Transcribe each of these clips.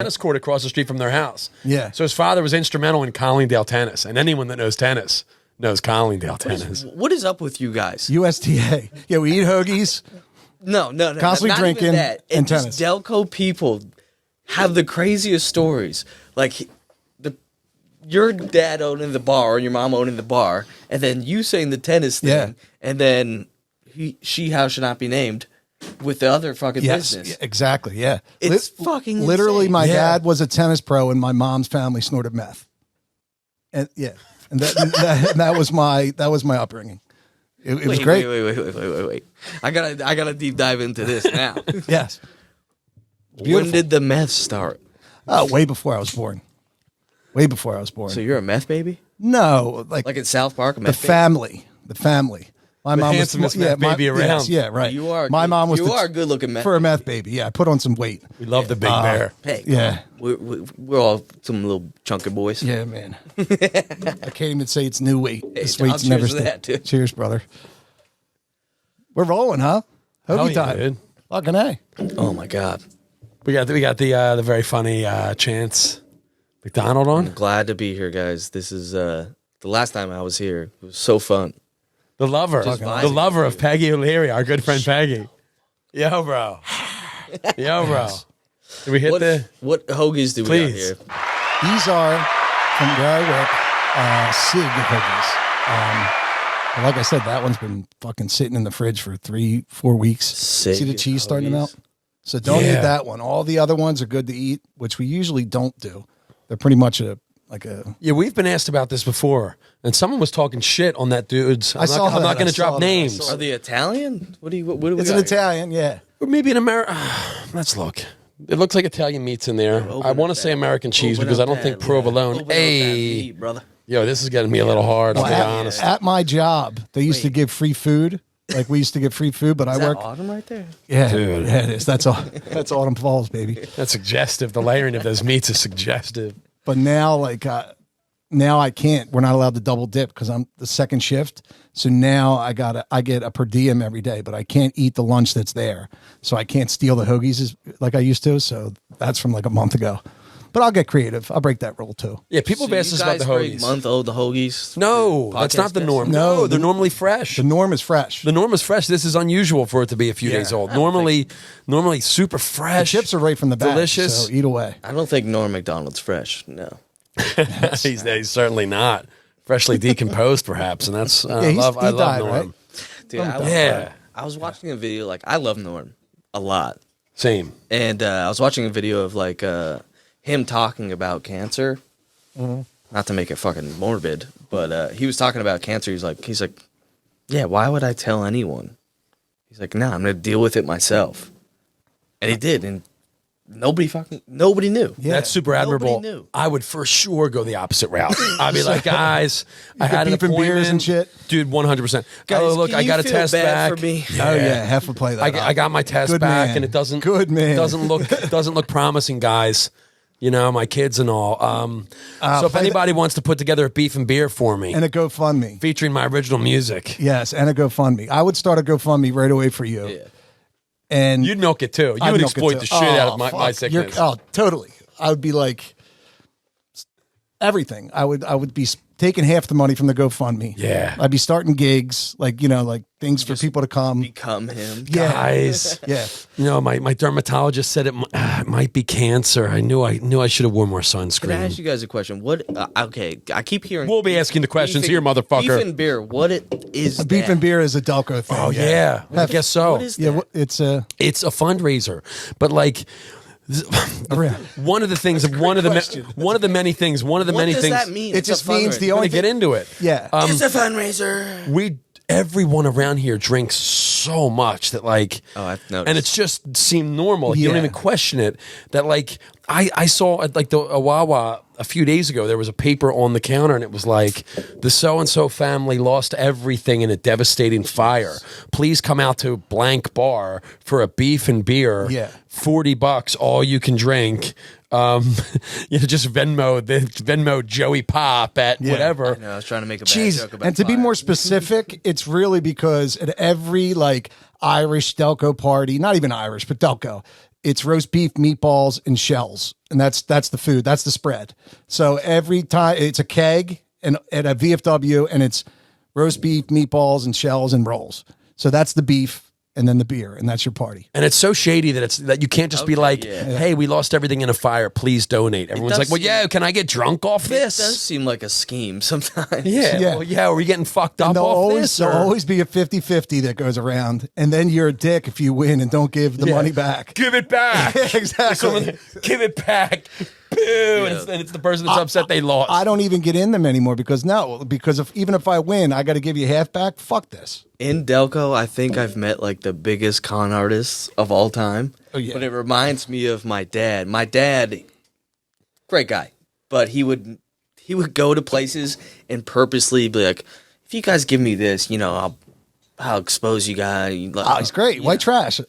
tennis court across the street from their house. Yeah. So his father was instrumental in Collingdale tennis, and anyone that knows tennis knows Collingdale tennis. What is up with you guys? USTA. Yeah, we eat hoagies. No. Constantly not drinking even that. and Just tennis. Delco people have the craziest stories. Like your dad owning the bar and your mom owning the bar, and then you saying the tennis thing, and then she house should not be named with the other fucking business. Exactly. Yeah, It's fucking literally. insane. My dad was a tennis pro, and my mom's family snorted meth. And and that was my upbringing. It was great. Wait. I gotta deep dive into this now. Yes. When did the meth start? Oh, way before I was born. Way before I was born. So you're a meth baby? No, like in South Park, a the meth baby? family. My mom was handsomest meth baby around. Yes, yeah, right. You are. My mom was You are a good looking meth for a baby. meth baby. Yeah, I put on some weight. We love the big bear. Hey, Yeah. we're all some little chunky boys. Yeah, man. I can't even say it's new weight. This I'll weight's never cheers to that, stayed. too. Cheers, brother. We're rolling, huh? Hell Hoagie yeah, time. dude. Fucking A. Oh my god. We got the very funny Chance McDonald on. I'm glad to be here, guys. This is the last time I was here. It was so fun. The lover. Just The vibing. lover of Peggy O'Leary, our good friend Peggy. Yo, bro. Yo, bro. Did we hit What hoagies do we got Please. here? These are from where I work, Sig hoagies. But like I said, that one's been fucking sitting in the fridge for 3-4 weeks. Sig See the cheese starting to hoagies. melt? So don't Yeah. eat that one. All the other ones are good to eat, which we usually don't do. They're pretty much Yeah, we've been asked about this before, and someone was talking shit on that dude's. I'm saw not that. going I to drop saw that. I names. saw Are they Italian? What do we it's got an here? Italian, yeah. Or maybe an American. Let's look. It looks like Italian meats in there. Open I want to up say that- American cheese open because I up don't that, think yeah. provolone. Open up that Hey, meat, brother. yo, this is getting me a little hard. I'll be Well, honest. at my job, they used to Wait. give free food. Like we used to get free food, but Is I that work. autumn right there? Yeah, Dude. yeah, it is. That's all. That's Autumn Falls, baby. That's suggestive. The layering of those meats is suggestive. But now, now I can't. We're not allowed to double dip because I'm the second shift. So now I get a per diem every day, but I can't eat the lunch that's there. So I can't steal the hoagies like I used to. So that's from like a month ago. But I'll get creative. I'll break that rule too. Yeah, people So have asked you us about guys the break hoagies. month-old the hoagies? No, for that's not the podcast norm. guests? No, they're normally fresh. The norm is fresh. The norm is fresh. This is unusual for it to be a few days old. Normally super The fresh. chips are right from the bag. delicious. So eat away. I don't think Norm McDonald's fresh. No. he's certainly not freshly decomposed, perhaps, and that's I Yeah, love he died, Norm. right? Dude, Yeah. I was watching a video, like, I love Norm a lot. Same. And I was watching a video of, like, him talking about cancer. Not to make it fucking morbid, but he was talking about cancer. He's like, yeah, why would I tell anyone? He's like, nah, I'm going to deal with it myself. And he did, and nobody knew. Yeah. That's super admirable. Nobody knew. I would for sure go the opposite route. I'd be like, guys, I had an beef and appointment. beers and shit? Dude, 100%. Guys, oh, look, can I you got a feel test bad back. for me? Oh yeah, have to play that. I got my test Good back, man. and it doesn't. Good man. Doesn't look promising, guys. You know, my kids and all. So if play anybody wants to put together a beef and beer for me, and a GoFundMe. featuring my original music, Yes, and a GoFundMe. I would start a GoFundMe right away for you. Yeah. And you'd milk it too. You I'd would milk it exploit too. the shit out of Oh, my fuck. sickness. Totally. I would be like everything. I would be taking half the money from the GoFundMe. Yeah. I'd be starting gigs, like things for people to come. Become him. Yeah. Guys, Yeah. you know, my dermatologist said it might be cancer. I knew I should have worn more Can I ask sunscreen. you guys a question? What? Okay, I keep hearing. We'll be asking the questions beef here, and- motherfucker. Beef and beer. What it is? Beef that? and beer is a Delco thing. Oh yeah, I guess so. What is Yeah, that? it's a It's a fundraiser, but like. One of the things, one of the many things. What does that mean? It It's a just means fundraiser. the I'm only gonna get thing, into it. yeah. It's a fundraiser. Everyone around here drinks so much that like, Oh, I've noticed. and it's just seemed normal. You don't Yeah. even question it. That like, I saw at like the Wawa a few days ago, there was a paper on the counter and it was like, the so-and-so family lost everything in a devastating fire. Please come out to blank bar for a beef and beer. Yeah. $40, all you can drink. Just Venmo Joey Pop at whatever. I know, I was trying to make a bad Jeez, joke about and to be fire. more specific, it's really because at every like Irish Delco party, not even Irish, but Delco, it's roast beef, meatballs, and shells, and that's the food. That's the spread. So every time it's a keg and at a VFW, and it's roast beef, meatballs, and shells and rolls. So that's the beef. And then the beer, and that's your party. And it's so shady that you can't just be like, hey, we lost everything in a fire. Please donate. Everyone's like, well, yeah, can I get drunk off this? It does seem like a scheme sometimes. Yeah. Well, yeah, are we getting fucked up off this? There'll always be a 50-50 that goes around. And then you're a dick if you win and don't give the money back. Give it back. Exactly. Give it back. Boo. Yeah. And it's the person that's upset they lost. I don't even get in them anymore because even if I win, I got to give you half back. Fuck this. In Delco, I think I've met like the biggest con artists of all time. Oh, yeah. But it reminds me of my dad. My dad, great guy, but he would go to places and purposely be like, if you guys give me this, I'll expose you guys. He's great. White trash.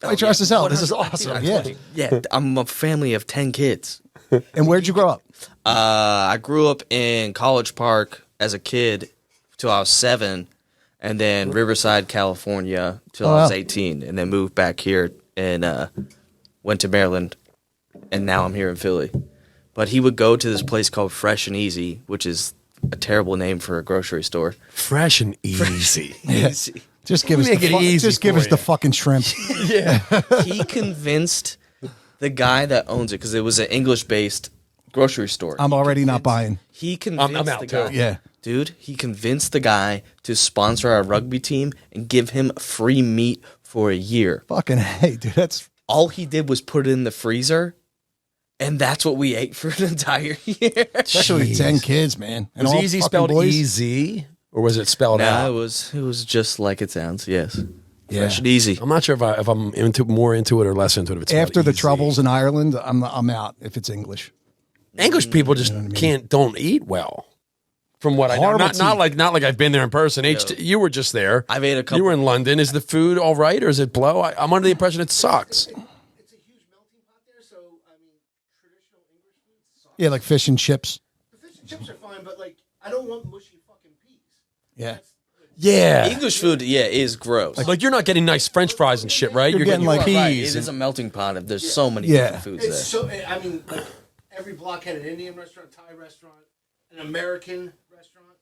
White trash is hell. This is awesome. Yeah. I'm a family of 10 kids. And where'd you grow up? I grew up in College Park as a kid till I was 7. And then Riverside, California, till I was 18, and then moved back here and went to Maryland, and now I'm here in Philly. But he would go to this place called Fresh and Easy, which is a terrible name for a grocery store. Fresh and easy. Easy. Just give us the fucking shrimp. Yeah. He convinced the guy that owns it, because it was an English-based grocery store. I'm already not buying. He convinced I'm out the guy. too. Yeah. Dude, he convinced the guy to sponsor our rugby team and give him free meat for a year. Fucking hey, dude, that's... All he did was put it in the freezer, and that's what we ate for an entire year. Especially with 10 kids, man. And Was all easy fucking spelled boys. easy, or was it spelled No, out? it was just like it sounds, yes. Yeah. Fresh and easy. I'm not sure if I'm more into it or less into it. If it's After spelled the easy. troubles in Ireland, I'm out if it's English. English people just don't eat well. From what I know, not like I've been there in person. You were just there. I've ate a couple. You were in London. Is the food all right, or is it blow? I'm under the impression it sucks. It's a huge melting pot there, so I mean, traditional English food sucks. Yeah, like fish and chips. The fish and chips are fine, but like, I don't want mushy fucking peas. Yeah. Yeah, English food, is gross. like you're not getting nice French fries and shit, right? You're getting like peas. Right, it is a melting pot. There's so many different foods It's there. so. I mean, like, every block had an Indian restaurant, Thai restaurant, an American restaurant.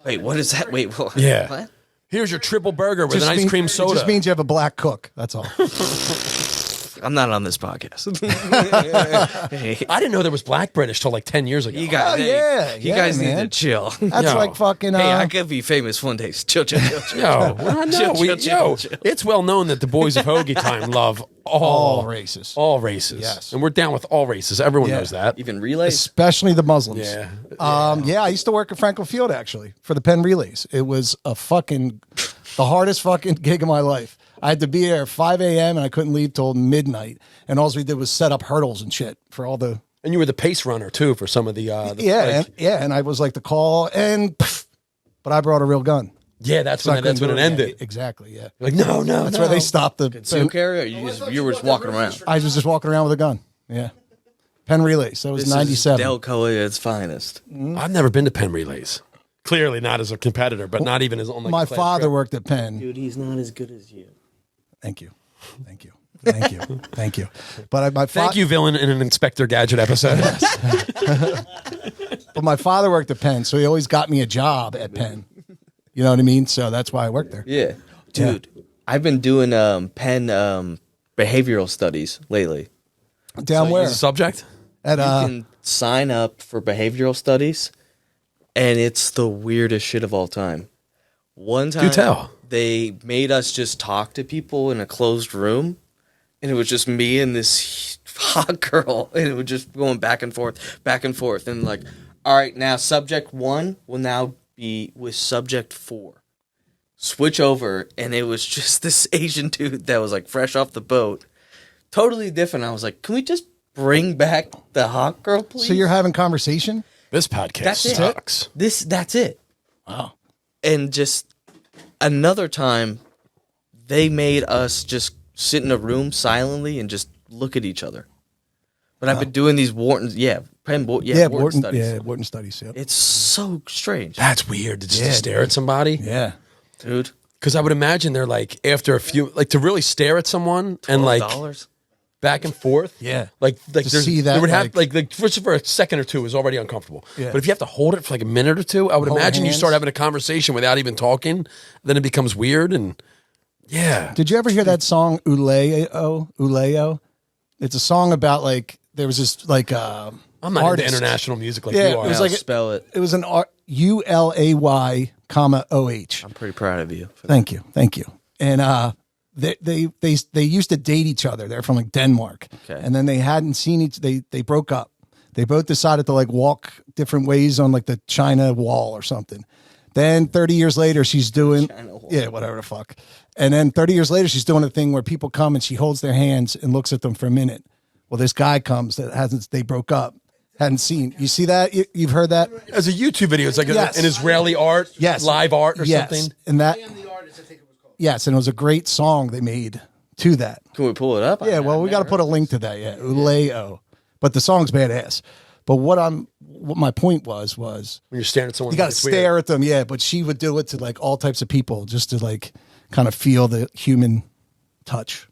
Wait, what is that? Wait, what? Yeah. What? Here's your triple burger with an ice cream soda. It just means you have a black cook. That's all. I'm not on this podcast. I didn't know there was Black British till like 10 years ago. You guys, you guys need to chill. That's Yo. like fucking. Hey, I could be famous one day. Chill. Yo, it's well known that the boys of Hoagie Time love all races. All races. Yes. And we're down with all races. Everyone knows that. Even relays. Especially the Muslims. Yeah. I used to work at Franklin Field actually for the Penn Relays. It was the hardest fucking gig of my life. I had to be there at 5 a.m. and I couldn't leave till midnight. And all we did was set up hurdles and shit for all the. And you were the pace runner too for some of the. And I was like the call but I brought a real gun. Yeah, that's when it ended. Exactly. Yeah. Like no. That's where they stopped the. Concealed carry, or you were just walking around? I was just walking around with a gun. Yeah. Penn Relays. That was 97. Delco at its finest. I've never been to Penn Relays. Clearly not as a competitor, but not even as on like My a class father trip. worked at Penn. Dude, he's not as good as you. Thank you. Thank you. But Thank you, villain, in an Inspector Gadget episode. But my father worked at Penn, so he always got me a job at Penn. You know what I mean? So that's why I worked there. Yeah. Dude, I've been doing Penn behavioral studies lately. Down where? What's the subject? At You can sign up for behavioral studies, and it's the weirdest shit of all time. One time, Do tell. they made us just talk to people in a closed room, and it was just me and this hot girl, and it was just going back and forth, and like, all right, now subject 1 will now be with subject 4. Switch over, and it was just this Asian dude that was like fresh off the boat, totally different. I was like, can we just bring back the hot girl, please? So you're having conversation? This podcast That's it. sucks. That's it. Wow. And just another time, they made us just sit in a room silently and just look at each other. But I've been doing these Wharton studies. Yeah, Wharton studies. Yep. It's so strange, That's weird to just stare at somebody. Yeah. dude. Because I would imagine they're like, after a few, like to really stare at someone and like $12? back and forth. Yeah. Like To see that, there would have like- like first for a second or two was already uncomfortable. Yeah. But if you have to hold it for like a minute or two, I would Hold imagine you hands. start having a conversation without even talking. Then it becomes weird and yeah. Did you ever hear that song Uleo? Uleo? It's a song about like there was this like I'm not artist. into international music like Yeah, you are. it was Now like spell it. It was an ULAY, OH. I'm pretty proud of you. Thank you, and they used to date each other. They're from like Denmark, Okay. and then they hadn't seen each. They broke up. They both decided to like walk different ways on like the China Wall or something. Then 30 years later, she's doing whatever the fuck. And then 30 years later, she's doing a thing where people come and she holds their hands and looks at them for a minute. Well, this guy comes that hasn't. They broke up. Hadn't seen. You see that? You've heard that? As a YouTube video, it's like Yes. an Israeli art, Yes. live art or Yes. something. And that I am the artist, I think it was called. yes, and it was a great song they made to that. Can we pull it up? Yeah, well, we got to put a link to that. Yeah, Uleo. But the song's badass. But what my point was When you're staring at someone, you got to it's stare weird. at them. Yeah, but she would do it to like all types of people just to like kind of feel the human touch.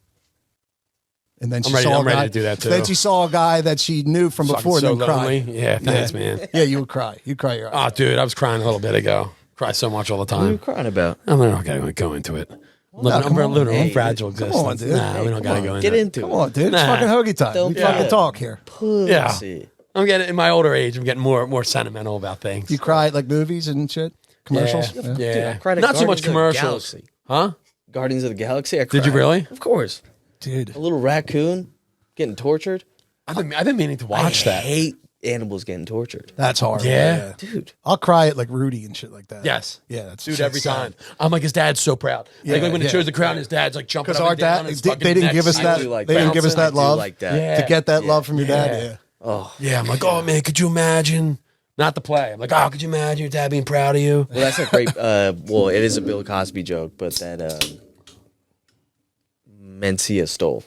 And then she saw I'm a guy, ready to do that, too. Then she saw a guy that she knew from Fucking before. so And then cried. lonely. Yeah, thanks, man. Yeah, you would cry. You'd cry your eyes. Oh, dude, I was crying a little bit ago. Cry so much all the What are you time. crying about? I'm not going to go into it. come on. I'm fragile Come existence. on, dude. Nah, we Hey, don't come got to on. go into Get it. into Come it. on, dude. It's Nah. fucking Hoagie time. Don't We get fucking it. talk here. Yeah. Pussy. I'm getting in my older age. I'm getting more sentimental about things. You cry at like movies and shit? Commercials? Yeah. Yeah. Yeah. Dude, I cried at Not so Guardians much of the commercials. Galaxy. Huh? Guardians of the Galaxy. I Did you cried. really? Of course. Dude. A little raccoon getting tortured. I've been meaning to watch I that. hate animals getting tortured. That's hard. Yeah. Dude. I'll cry at like Rudy and shit like that. Yes. Yeah, that's Dude, shit's every sad. time. I'm like, his dad's so proud. Yeah, like when he yeah. shows the crowd, his dad's like jumping Because up our and down. dad, his they fucking didn't neck's give us I that. do like They didn't give us bouncing. I that do love. like that. Yeah. To get that love from your dad. Yeah. Yeah. Oh. Yeah, I'm like, oh man, could you imagine? Not the play. I'm like, oh, could you imagine your dad being proud of you? Well, that's a great. Well, it is a Bill Cosby joke, but that Mencia stole.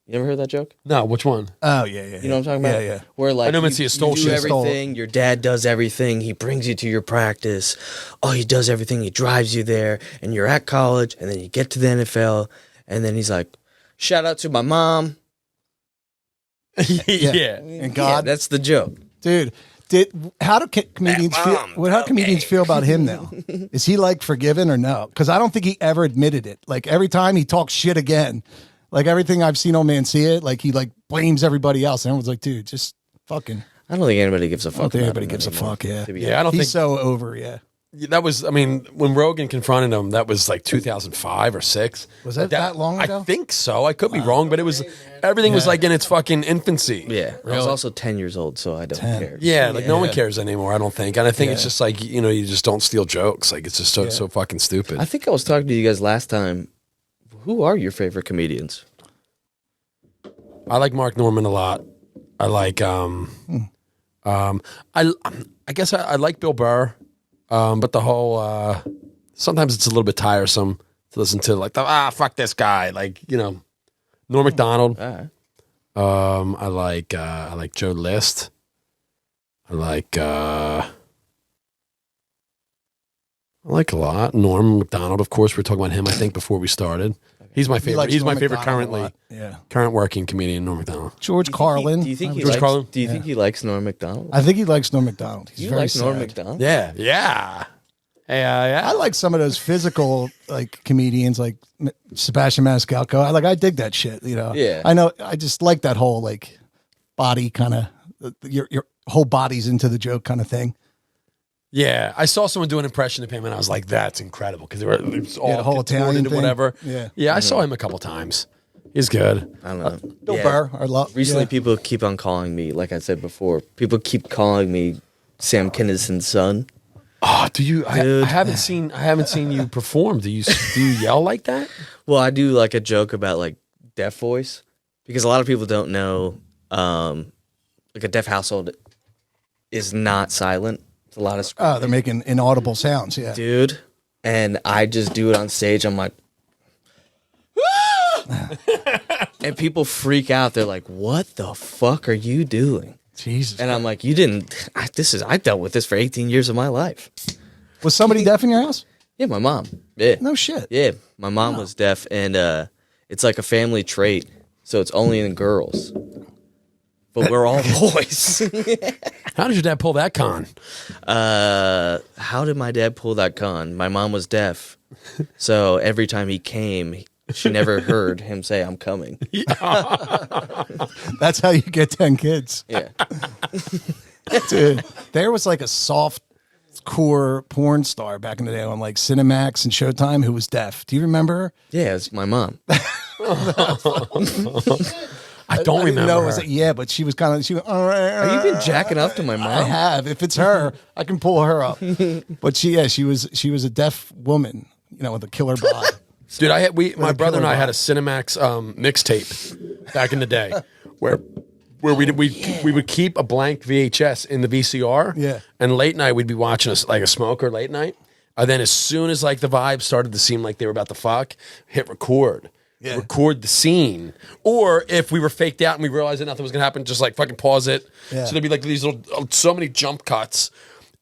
You ever heard that joke? No, which one? Oh yeah, yeah. You know what I'm talking about? Yeah, yeah. Where like I know you, Mencia stole you do shit. everything. Your dad does everything. He brings you to your practice. Oh, he does everything. He drives you there, and you're at college, and then you get to the NFL, and then he's like, "Shout out to my mom." Yeah. And Yeah, God, that's the joke. dude. How do comedians feel? How do comedians feel about him now? Is he like forgiven or no? Because I don't think he ever admitted it. Like every time he talks shit again, like everything I've seen old man see it, like he like blames everybody else. And everyone's like, dude, just fucking. I don't think anybody gives a fuck. I don't think about anybody him gives a anymore, fuck. Yeah, to be Yeah, I don't he's think so over. Yeah, that was. I mean, when Rogan confronted him, that was like 2005 or 6. Was that long ago? I think so. I could be wrong, but it was. Everything was like in its fucking infancy. Yeah, I was also 10 years old, so I don't 10. care. Yeah, like no one Yeah. cares anymore. I don't think, and I think it's Yeah. just like you just don't steal jokes. Like it's just so fucking stupid. I think I was talking to you guys last time. Who are your favorite comedians? I like Mark Norman a lot. I like I guess I like Bill Burr, but the whole sometimes it's a little bit tiresome to listen to. Like fuck this guy. Like Norm Macdonald. All right. I like Joe List. I like a lot. Norm Macdonald, of course. We were talking about him. I think before we started, he's my He favorite. likes He's my Norm favorite Macdonald a currently. lot. Yeah, Current working comedian, Norm Macdonald. George Carlin. Do you think he George likes, Carlin? Do you think he likes Norm Macdonald? I think he likes Norm Macdonald. He's You very like Norm sad. Macdonald? Yeah, yeah. Yeah. I like some of those physical like comedians like Sebastian Maniscalco. I dig that shit. Yeah. I know. I just like that whole like body kind of your whole body's into the joke kind of thing. Yeah, I saw someone do an impression of him, and I was like, "That's incredible!" Because it was all the whole contorted Italian and thing. whatever. Yeah. I saw him a couple times. He's good. I don't know. Bill Yeah. Burr. I love Recently, people keep on calling me, like I said before, people keep calling me Sam Kinnison's son. Oh, do you? Dude. I haven't seen you perform. Do you yell like that? Well, I do like a joke about like deaf voice because a lot of people don't know, like a deaf household is not silent. It's a lot of Oh, they're making inaudible sounds. Yeah. dude, and I just do it on stage. I'm like, and people freak out. They're like, "What the fuck are you doing?" Jesus. And I'm like, "You didn't. I dealt with this for 18 years of my life." Was somebody deaf in your house? Yeah, my mom. Yeah, No shit. yeah, my mom was deaf, and it's like a family trait. so it's only in girls. But we're all boys. How did your dad pull that con? How did my dad pull that con? My mom was deaf, so every time he came, she never heard him say, "I'm coming." That's how you get 10 kids. Yeah. Dude, there was like a soft core porn star back in the day on like Cinemax and Showtime who was deaf. Do you remember her? Yeah, it's my mom. I don't remember. No, her. yeah, but she was kind of. She went, Have you been jacking up to my mom? I have. If it's her, I can pull her up. But she was a deaf woman, with a killer bod. Dude, my brother and I had a Cinemax mixtape back in the day, where we would keep a blank VHS in the VCR, Yeah. and late night we'd be watching a smoker late night, and then as soon as like the vibe started to seem like they were about to fuck, hit record. Yeah. Record the scene, or if we were faked out and we realized that nothing was gonna happen, just like fucking pause it. Yeah. So there'd be like these so many jump cuts,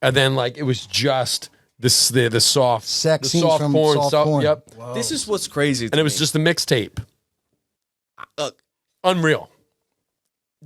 and then like it was just the soft Sex the scenes soft from porn, soft porn. Yep. This is what's crazy. And it was just the mixtape. Unreal.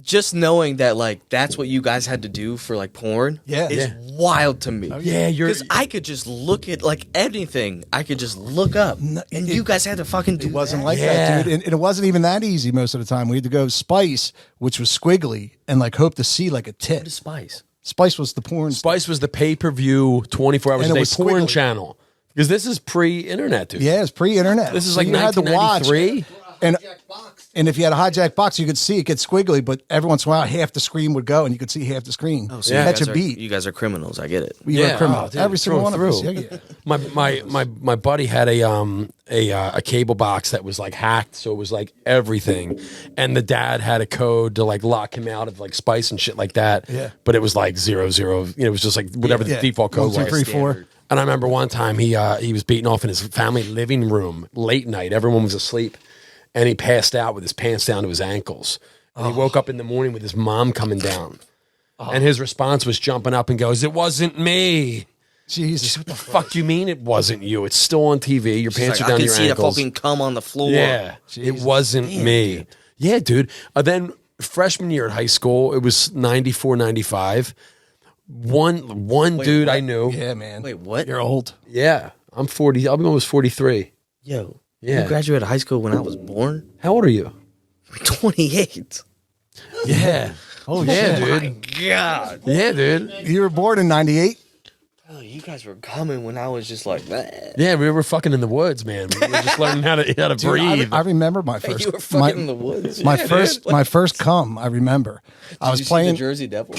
just knowing that like that's what you guys had to do for like porn Yeah. is Yeah. wild to me. Yeah, you're Because I could just look at like anything. I could just look up, and you guys had to fucking do. It wasn't that. like Yeah. that, dude. And it wasn't even that easy most of the time. We had to go Spice, which was squiggly, and like hope to see like a What is tit. Spice? Spice was the porn. Spice was the pay-per-view 24 hours And a it day was porn squiggly. channel. Because this is pre-internet, dude. Yeah, it's pre-internet. This is So like you had to watch. 1993. And Hijack box. and if you had a hijack box, you could see it get squiggly, but every once in a while, half the screen would go, and you could see half the screen. Oh, so Yeah. you, Catch guys a are, beat. you guys are criminals. I get it. We Yeah. were criminal. Oh, dude, Every single one through of and us. through. Yeah. My buddy had a cable box that was like hacked, so it was like everything, and the dad had a code to like lock him out of like Spice and shit like that. Yeah. But it was like 00. It was just like whatever the Yeah. default code 1, 2, 3, was. 4. And I remember one time he was beating off in his family living room late night. Everyone was asleep, and he passed out with his pants down to his ankles. And he woke up in the morning with his mom coming down, and his response was jumping up and goes, "It wasn't me." Jesus. What the fuck you mean it wasn't you? It's still on TV. Your pants Like, are I down can your see ankles. the fucking cum on the floor. Yeah, it wasn't me. dude. Yeah, dude. Then freshman year at high school, it was 94, 95. One dude I knew. Yeah, man. Wait, what? You're old. Yeah, I'm 40. I'll be almost 43. Yo, Yeah. you graduated high school when I was born. How old are you? 28. Yeah. Oh, Yeah, shit. dude. God. Yeah, dude. You were born in 98? Oh, you guys were coming when I was just like that. Yeah, we were fucking in the woods, man. We were just learning how to Dude, breathe. I remember my first. You were fucking in the woods. My Yeah, first, dude. my first cum. I remember. I was Did you see playing. the Jersey Devil.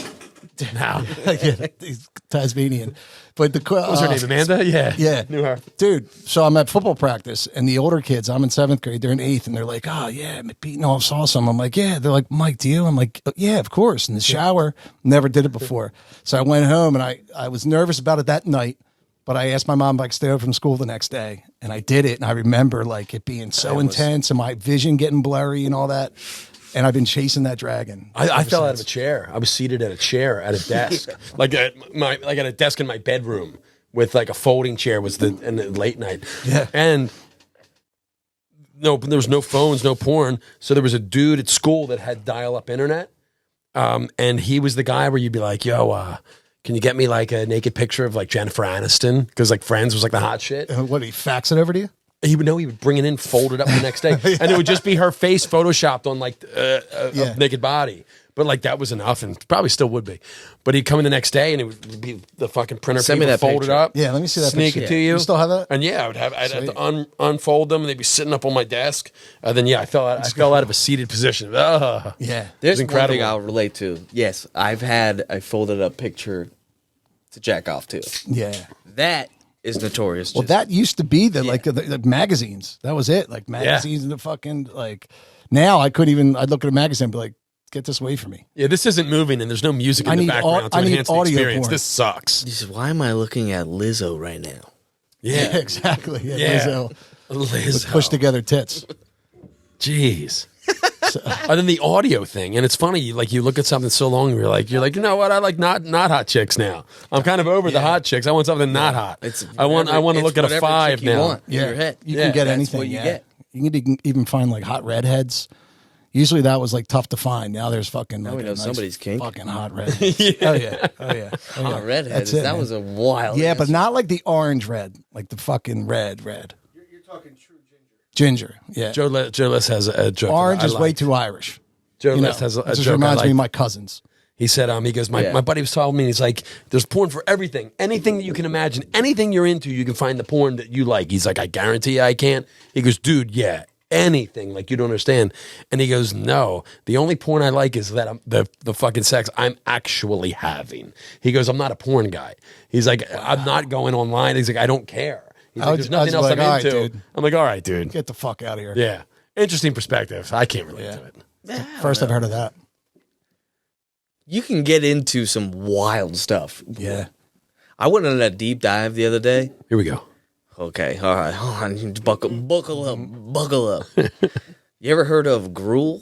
Now, Yeah, he's Tasmanian, but the what was her name? Amanda? Yeah. Yeah, Knew her. dude. So I'm at football practice, and the older kids. I'm in 7th grade. They're in 8th, and they're like, "Oh yeah, beating off's awesome." I'm like, "Yeah." They're like, "Mike, do you?" I'm like, "Yeah, of course." In the shower, never did it before. So I went home, and I was nervous about it that night. But I asked my mom if I could stay over from school the next day, and I did it. And I remember like it being so intense, and my vision getting blurry and all that. And I've been chasing that dragon. I fell out of a chair. I was seated at a chair at a desk, like at a desk in my bedroom with like a folding chair and the late night. Yeah. And no, there was no phones, no porn. So there was a dude at school that had dial-up internet, and he was the guy where you'd be like, "Yo, can you get me like a naked picture of like Jennifer Aniston?" Because like Friends was like the hot shit. What, he fax it over to you? He would bring it in, fold it up the next day, and it would just be her face photoshopped on like Yeah. a naked body. But like that was enough, and probably still would be. But he'd come in the next day, and it would be the fucking printer Send me paper that folded picture. up. Yeah, let me see that Sneak picture. it to you. You still have that? And yeah, I'd have to unfold them, and they'd be sitting up on my desk. And then yeah, I fell out of a seated position. Ugh. Yeah. There's It's one thing incredible. I'll relate to. Yes, I've had a folded up picture to jack off to. Yeah. That is notorious. Well, Just- that used to be the magazines. That was it. Like magazines and the fucking like. Now I couldn't even. I'd look at a magazine and be like, "Get this away from me." Yeah, this isn't moving, and there's no music in I the need background to I need enhance the audio experience. porn. This sucks. He says, why am I looking at Lizzo right now? Yeah, Exactly. Yeah. Yeah. Lizzo with Lizzo. push together tits. Jeez. And then the audio thing, and it's funny. Like you look at something so long, you're like, you know what? I like not hot chicks now. I'm kind of over the hot chicks. I want something not hot. I want to It's look at a whatever 5 chick you now. want in your head. You Yeah, can get that's anything. what you yeah. get. You can even find like hot redheads. Usually that was like tough to find. Now there's fucking. Now like we know a nice somebody's kink. Fucking hot red. Oh yeah. Oh yeah. Oh, Hot yeah. redhead. That's it, That man. was a wild. Yeah, but answer. not like the orange red, like the fucking red. You're talking true ginger. Ginger. Yeah. Joe List has a joke. Orange that I is way like. too Irish. Joe You know, List has it a just joke. reminds I me like. of my cousins. He said, he goes, my buddy was telling me, he's like, there's porn for everything. Anything that you can imagine, anything you're into, you can find the porn that you like. He's like, I guarantee you I can't. He goes, dude, yeah, anything. Like, you don't understand. And he goes, no, the only porn I like is that I'm the fucking sex I'm actually having. He goes, I'm not a porn guy. He's like, I'm not going online. He's like, I don't care. He's like, there's nothing else like, I'm all right, into. dude. I'm like, all right, dude. Get the fuck out of here. Yeah. Interesting perspective. I can't relate to it. First I've heard of that. You can get into some wild stuff. Yeah. I went on that deep dive the other day. Here we go. Okay, all right, hold on. Buckle up. You ever heard of gruel?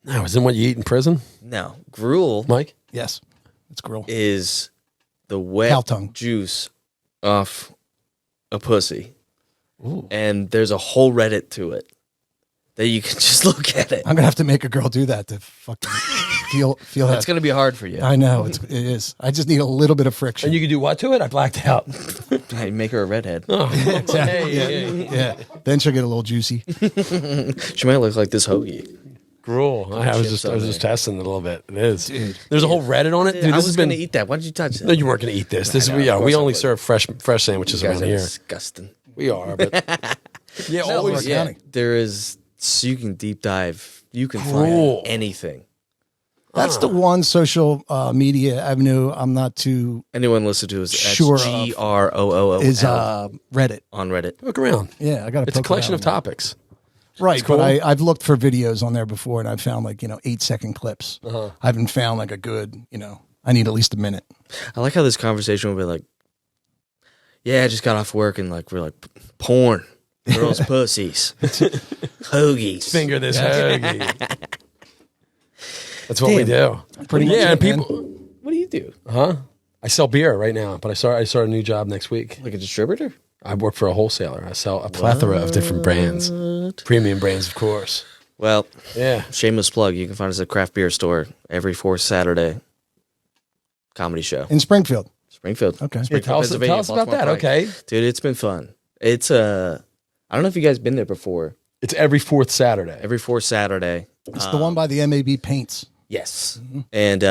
No, isn't what you eat in prison, No, gruel Mike? Yes. It's grill. is the wet Cow tongue. juice off a pussy. And there's a whole Reddit to it that you can just look at it. I'm gonna have to make a girl do that to fucking feel that. It's going to be hard for you. I know it is. I just need a little bit of friction. And you can do what to it? I blacked out. Hey, make her a redhead. Yeah. Then she'll get a little juicy. She might look like this Hoagie. Gruel. I was chips just on testing it a little bit. It is. Dude. There's a whole Reddit on it. Dude, I this was has going been. to eat that. Why did you touch that? No, you weren't going to eat this. This know, we of course we I only would. serve fresh sandwiches You guys around are here. disgusting. We are, but yeah, always. we're- County. There is, so you can deep dive. You can Gruel. find anything. That's the one social media avenue I'm not too Anyone listen to us? Sure of. GROOO is Reddit. on Reddit. Look around. Yeah, I got It's a collection of topics. Right, cool. but I've looked for videos on there before, and I've found like 8-second clips. Uh-huh. I haven't found like a good. I need at least a minute. I like how this conversation will be like, yeah, I just got off work and like we're like porn, girls' pussies, hoagies. Finger this hoagie. That's what we do. Pretty much Yeah, and it, man. people. What do you do? Huh? I sell beer right now, but I start a new job next week. Like a distributor? I work for a wholesaler. I sell a plethora of different brands, premium brands, of course. Well, Yeah. shameless plug. You can find us at Craft Beer Store every fourth Saturday. Comedy show. In Springfield. Springfield. Okay. Yeah, tell us about Baltimore that. Pride. Okay. Dude, it's been fun. It's I don't know if you guys been there before. It's every fourth Saturday. Every fourth Saturday. It's the one by the MAB paints. Yes. And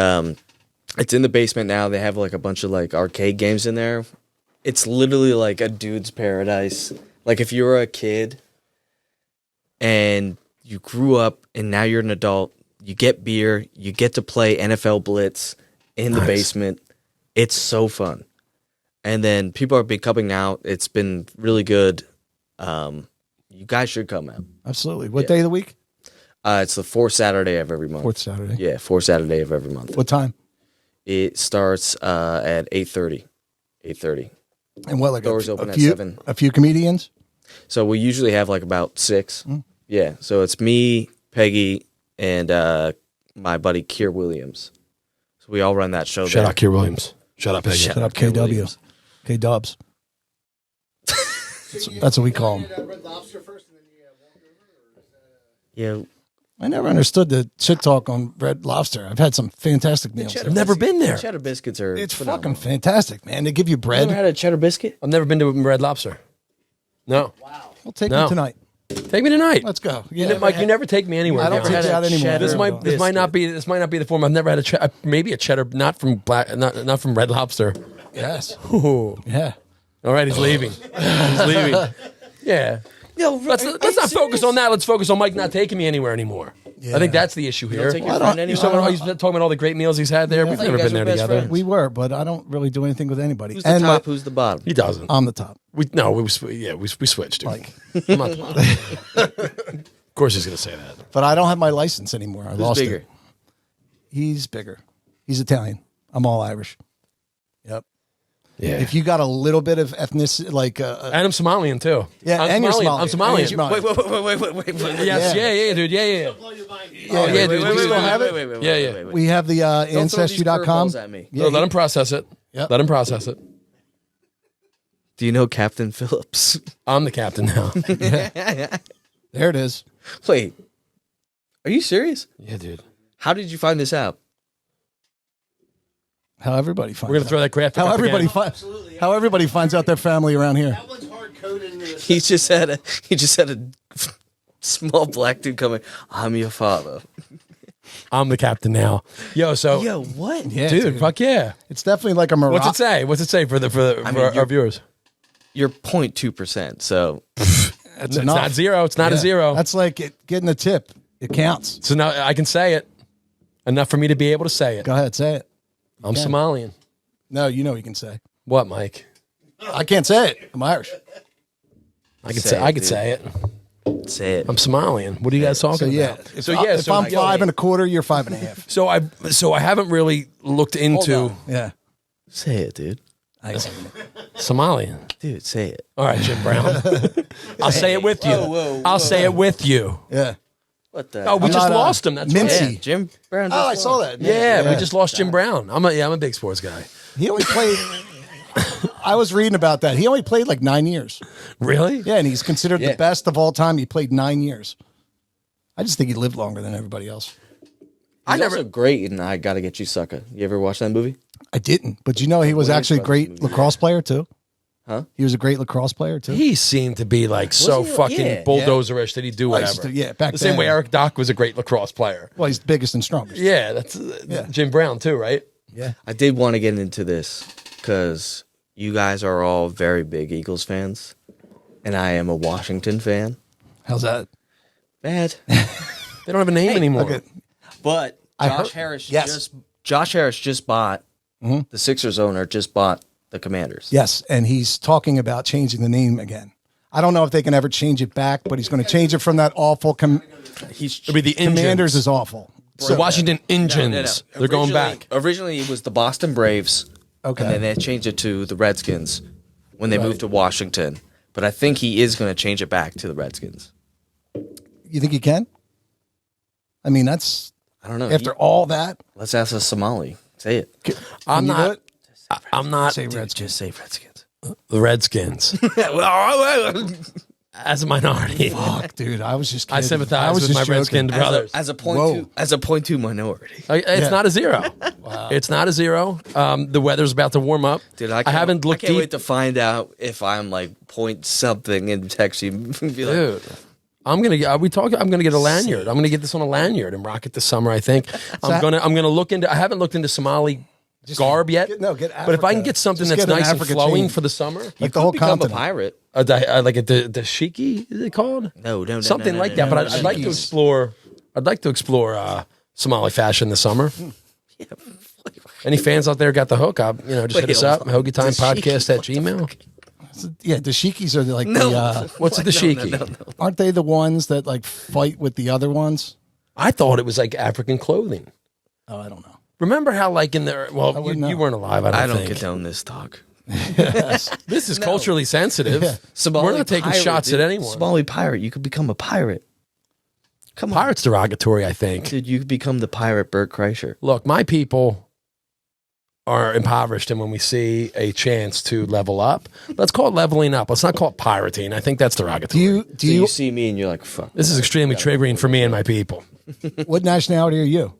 it's in the basement now. They have like a bunch of like arcade games in there. It's literally like a dude's paradise. Like if you were a kid and you grew up and now you're an adult, you get beer, you get to play NFL Blitz in the Nice. basement. It's so fun. And then people are coming out. It's been really good. You guys should come out. Absolutely. What Yeah. day of the week? It's the fourth Saturday of every month. Fourth Saturday. Yeah, fourth Saturday of every month. What time? It starts at 8:30. 8:30. And what, like Doors open a at few, 7. A few comedians? So we usually have like about 6. Mm. Yeah. So it's me, Peggy, and my buddy Kier Williams. So we all run that show. Shout there. out Kier Williams. Shut up, Peggy. Shut up, Kier KW. Williams. K-Dubs. That's what we call them. You had Red Lobster first, and then you walked over, or is that Yeah. I never understood the shit talk on Red Lobster. I've had some fantastic meals. Cheddar Never been there. Cheddar biscuits are. It's phenomenal. fucking fantastic, man. They give you You bread. ever had a cheddar biscuit? I've never been to Red Lobster. No. We'll take No. you tonight. Take me tonight. Let's go. Mike, you never take me anywhere. I don't now. take you out anymore. cheddar This might not be the form. I've never had maybe a cheddar, not from not from Red Lobster. Yes. Ooh. Yeah. All right, he's leaving. He's leaving. Yeah. Yo, Let's not focus on that. Let's focus on Mike not taking me anywhere anymore. Yeah. I think that's the issue here. take your Well, I friend don't- anywhere. He's talking about all the great meals he's had there. We've thought never you guys been there were best together. friends. We were, but I don't really do anything with anybody. Who's the And top? Who's the bottom? He doesn't. I'm the top. We switched. Dude. Like, I'm not the bottom. Of course he's going to say that. but I don't have my license anymore. I Who's lost bigger? it. He's bigger. He's Italian. I'm all Irish. Yep. Yeah. If you got a little bit of ethnicity, like And I'm Somalian too. yeah, I'm and you're Somalian. I'm Somalian. Somalian. And you're Somalian. Wait. Yes, Yeah. yeah, dude, yeah. blow your mind? Oh, yeah, dude. we still have it? Yeah. We have the Don't throw these ancestry.com. curveballs at me. Yeah, No, let him process it. Yep. Let him process it. Do you know Captain Phillips? I'm the captain now. there it is. Wait, Are you serious? Yeah, dude. How did you find this out? How everybody finds We're gonna out. throw that graphic. How up everybody again. Absolutely. how everybody finds out their family around here. That one's hard coded into the He just had a small black dude coming. I'm your father. I'm the captain now. Yo, so Yo, what? Yeah, dude, fuck yeah. It's definitely like a mirage. What's it say? What's it say for mean, our viewers? You're 0.2%. So It's It's enough. not zero. It's not a Yeah. zero. That's like getting a tip. It counts. So now I can say it. Enough for me to be able to say it. Go ahead, say it. I'm Somalian. No, you know what you can say. What, Mike? I can't say it. I'm Irish. I could Say say. it, I could dude. say it. say it. I'm Somalian. What are you guys talking So yeah, about? if, So yeah. if So I'm 5.25, you're 5.5. So I haven't really looked into Yeah. Say it, dude. Somalian. Dude, say it. All right, Jim Brown. I'll say it with you. I'll say it with you. Yeah. What the? Oh, we I'm just not, lost him. That's Mincy. right. yeah, Jim Brown. Oh, I just saw won. that. Yeah, we just lost Jim Brown. I'm a big sports guy. He only played. I was reading about that. He only played like 9 years. Really? Yeah, and he's considered Yeah. the best of all time. He played 9 years. I just think he lived longer than everybody else. He's also great in I Gotta Get You Sucker. You ever watch that movie? I didn't, but you know he was Wayne's actually a Brothers great movie. lacrosse player too. Huh? He was a great lacrosse player too. He seemed to be like so he? fucking Yeah. bulldozerish that he'd do I used whatever. to- yeah, back the same then. way Eric Dock was a great lacrosse player. Well, he's the biggest and strongest. Yeah, that's Jim Brown too, right? Yeah. I did want to get into this because you guys are all very big Eagles fans, and I am a Washington fan. How's that? Bad, They don't have a name anymore. Okay. but I Josh heard- Harris yes. Josh Harris just bought the Sixers owner just bought the Commanders. Yes, and he's talking about changing the name again. I don't know if they can ever change it back, but he's going to change it from that awful. He's It'll be the Commanders Injuns. is awful. The Washington Injuns. They're going back. Originally, it was the Boston Braves. Okay. And then they changed it to the Redskins when they moved to Washington. But I think he is going to change it back to the Redskins. You think he can? I mean, that's I don't know. after all that. Let's ask a Somali. Say it. I'm you do not. it? I'm not Say Dude, Redskins. just say Redskins. the Redskins as a minority. Fuck, dude, I was just. Kidding. I sympathize was with my just joking. Redskin brothers. As a point Whoa. two, as a 0.2 minority. It's not a zero. It's not a zero. The weather's about to warm up. Dude, I haven't looked I can't deep. wait to find out if I'm like point something and text you. And be like, Dude, I'm gonna get. Are we talking? I'm gonna get a lanyard. I'm gonna get this on a lanyard and rock it this summer. I think. I'm gonna look into. I haven't looked into Somali garb yet. get but if I can Africa. get something Just that's get an nice and Africa flowing chain. for the summer, Like the whole become continent. a pirate. like a dashiki, is it called? No, Something like that. But I'd like to explore. I'd like to explore Somali fashion this summer. Any fans out there got the hook? Just hit us up. Hoagietimepodcast at Gmail. Yeah, the Shikis are like No. the. What's a dashiki? Aren't they the ones that like fight with the other ones? I thought it was like African clothing. Oh, I don't know. Remember how like in there? Well, wouldn't know. you weren't alive. I I don't think. condone this talk. This is culturally sensitive. Somali We're not taking pirate, shots dude. at anyone. Somali pirate. You could become a pirate. Come on. Pirate's derogatory, I think. Dude, you could become the pirate Bert Kreischer. Look, my people are impoverished, and when we see a chance to level up, let's call it leveling up. Let's not call it pirating. I think that's Do derogatory. you? Do So you? you see me and you're like, fuck. This is extremely triggering for me and my people. What nationality are you?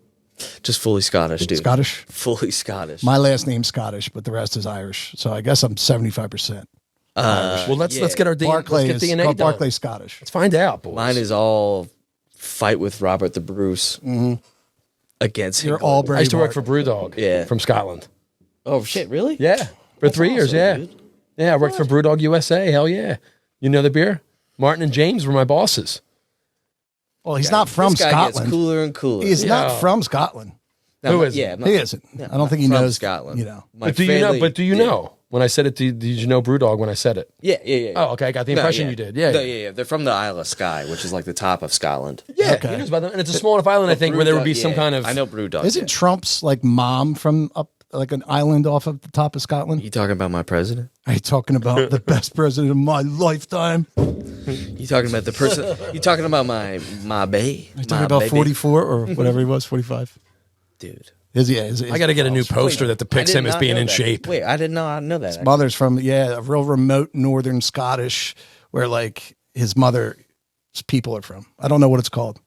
Just fully Scottish, dude. Scottish. Fully Scottish. My last name's Scottish, but the rest is Irish. So I guess I'm 75%. Well, let's get our Barclay let's is get DNA called done. Barclay Scottish. Let's find out, boys. Mine is all fight with Robert the Bruce against You're England. all brave. I used to work for Brewdog. Yeah. from Scotland. Oh, shit, really? Yeah, for 3 years. awesome, Yeah, dude. yeah. I worked for Brewdog USA. Hell yeah. You know the beer? Martin and James were my bosses. Well, he's not from This guy Scotland. gets cooler and cooler. He's Yeah. not from Scotland. No, Who is yeah, He isn't. I don't think he from knows Scotland. You know. My But do you know? family But do you did. know when I said it? Did you know Brewdog when I said it? Yeah. Oh, okay. I got the No, impression yeah. you did. Yeah, No, yeah. They're from the Isle of Skye, which is like the top of Scotland. yeah. Okay. He knows about them. And it's a small enough island, I think, where there would be some kind of. I know Brewdog. Isn't Trump's like mom from up like an island off of the top of Scotland? You talking about my president? Are you talking about the best president of my lifetime? You talking about the person? You talking about my bae? Are you talking about 44 or whatever he was, 45? dude. Is he? Is I got to get a new poster that depicts I did him as not being know in that. shape. Wait, I did not know that. Mother's from a real remote northern Scottish where like his mother's people are from. I don't know what it's called,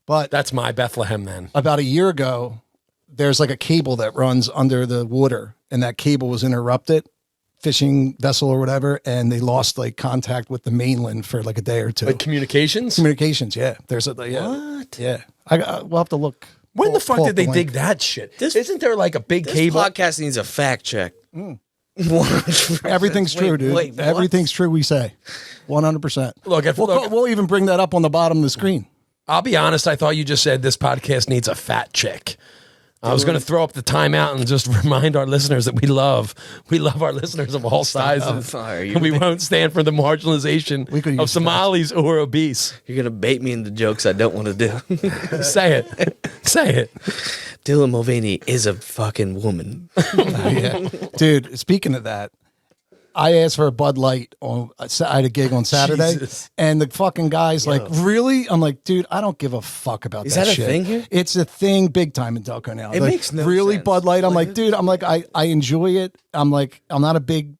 But That's my Bethlehem then. about a year ago, there's like a cable that runs under the water, and that cable was interrupted, fishing vessel or whatever, and they lost like contact with the mainland for like a day or two. Like communications? Communications, yeah. There's a What? Yeah, we'll have to look. When the fuck pull did up they the dig link. that shit? This- Isn't there like a big This cable? podcast needs a fact check. 100%. Everything's true, dude. Wait, what? Everything's true. We say 100%. Look, We'll even bring that up on the bottom of the screen. I'll be honest. I thought you just said this podcast needs a fat chick. I was going to throw up the timeout and just remind our listeners that we love our listeners of all sizes. Are you And we won't stand for the marginalization could of use Somalis or obese. You're gonna bait me into jokes I don't want to do. Say it. Say it. Dylan Mulvaney is a fucking woman. Yeah. Dude, speaking of that, I asked for a Bud Light on. I had a gig on Saturday, Jesus. and the fucking guy's like, "Really?" I'm like, "Dude, I don't give a fuck about Is that that a shit." thing here? It's a thing, big time in Delco now. It Like, makes no really sense. Bud Light. I'm Like, like, dude. I'm like, I enjoy it. I'm like, I'm not a big.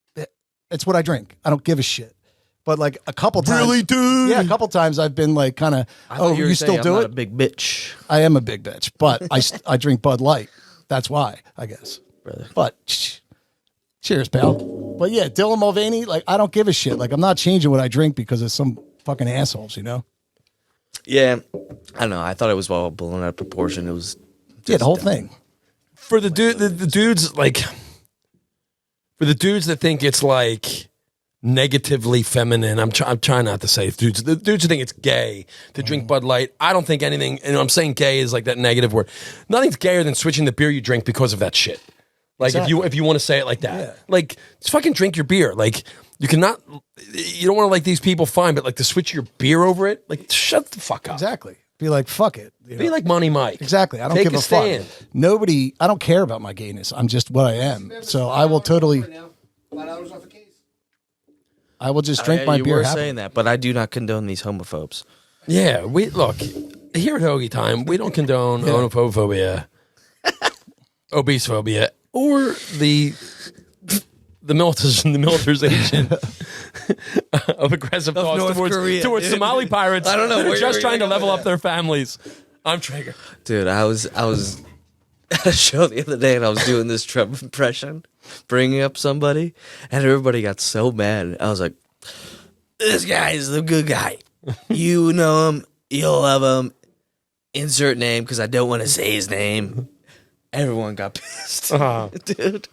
It's what I drink. I don't give a shit. But like a couple times, Really, dude? Yeah, a couple times I've been like, kind of, oh, were you saying still do I'm it? not a big bitch, I am a big bitch, but I drink Bud Light. That's why, I guess. brother. But cheers, pal. But yeah, Dylan Mulvaney, like I don't give a shit. Like I'm not changing what I drink because of some fucking assholes, you know? Yeah, I don't know. I thought it was all blown out of proportion. It was Yeah, the whole thing. For the dudes like for the dudes that think it's like negatively feminine. I'm trying not to say dudes. The dudes who think it's gay to drink Bud Light. I don't think anything. And I'm saying gay is like that negative word. Nothing's gayer than switching the beer you drink because of that shit. Like if you want to say it like that, Yeah. like just fucking drink your beer. Like you cannot. You don't want to like these people, fine, but like to switch your beer over it, like shut the fuck up. Exactly. Be like, fuck it. You know? Be like Money Mike. Exactly. I don't Take give a a fuck. stand. Nobody, I don't care about my gayness. I'm just what I am. So I will totally, Right now, $5 off a case. I will just drink Yeah, my you beer were happily. saying that, but I do not condone these homophobes. Yeah, we look here at Hoagie Time. We don't condone homophobia, obesephobia, or the militarization of aggressive thoughts North Korea, towards dude. Somali pirates. I don't know that are where just you're trying to gonna go level with up their families. I'm Traeger. Dude, I was at a show the other day and I was doing this Trump impression, bringing up somebody, and everybody got so mad. I was like, "This guy is the good guy. You know him. You'll love him. Insert name because I don't want to say his name." Everyone got pissed, dude.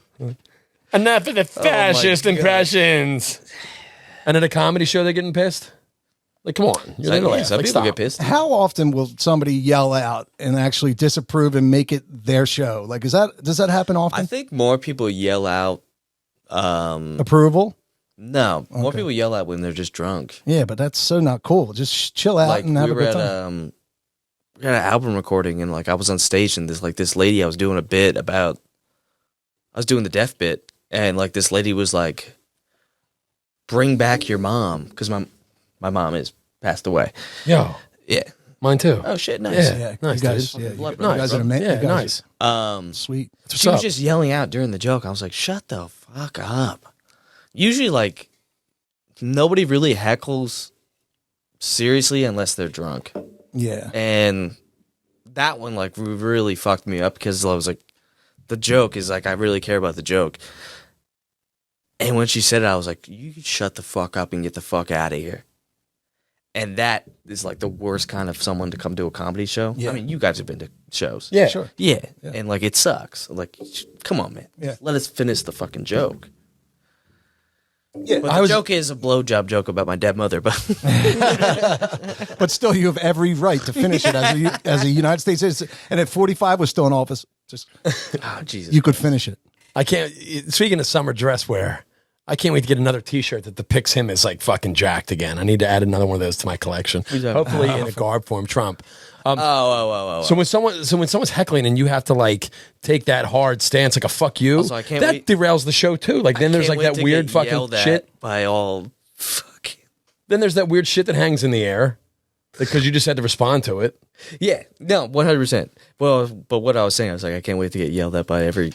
Enough of the fascist God. impressions. And at a comedy show, they're getting pissed. Like, come on, you're there to laugh. Some Like, people stop. get pissed. How often will somebody yell out and actually disapprove and make it their show? Like, does that happen often? I think more people yell out. Approval? No, more people yell out when they're just drunk. Yeah, but that's so not cool. Just chill out Like and have we a were good at time. we had an album recording and like I was on stage and this lady I was doing a bit about. I was doing the deaf bit and like this lady was like, "Bring back your mom," because my mom is passed away. Yo, Yeah. mine too. Oh shit, nice. Yeah, nice, you guys, dude. yeah, Blood you brother, guys are bro. amazing. Yeah, nice. Sweet. What's She was up? just yelling out during the joke. I was like, "Shut the fuck up." Usually, like nobody really heckles seriously unless they're drunk. Yeah. And that one like really fucked me up because I was like, the joke is like I really care about the joke. And when she said it, I was like, "You shut the fuck up and get the fuck out of here." And that is like the worst kind of someone to come to a comedy show. Yeah. I mean, you guys have been to shows. Yeah. Sure. Yeah. And like it sucks. Like, come on, man. Yeah. Let us finish the fucking joke. Yeah. But the joke is a blowjob joke about my dead mother, but But still, you have every right to finish it as a United States citizen. And if 45 was still in office, just oh Jesus. you could finish it. I can't. Speaking of summer dress wear, I can't wait to get another T-shirt that depicts him as like fucking jacked again. I need to add another one of those to my collection. Hopefully in a garb form, Trump. So when someone's heckling and you have to like take that hard stance, like a fuck you, Also, I can't that wait- derails the show too. Like then there's Can't like wait that to weird get fucking yelled at shit. by all fucking Then there's that weird shit that hangs in the air because you just had to respond to it. yeah, no, 100%. Well, but what I was saying, I was like, I can't wait to get yelled at by every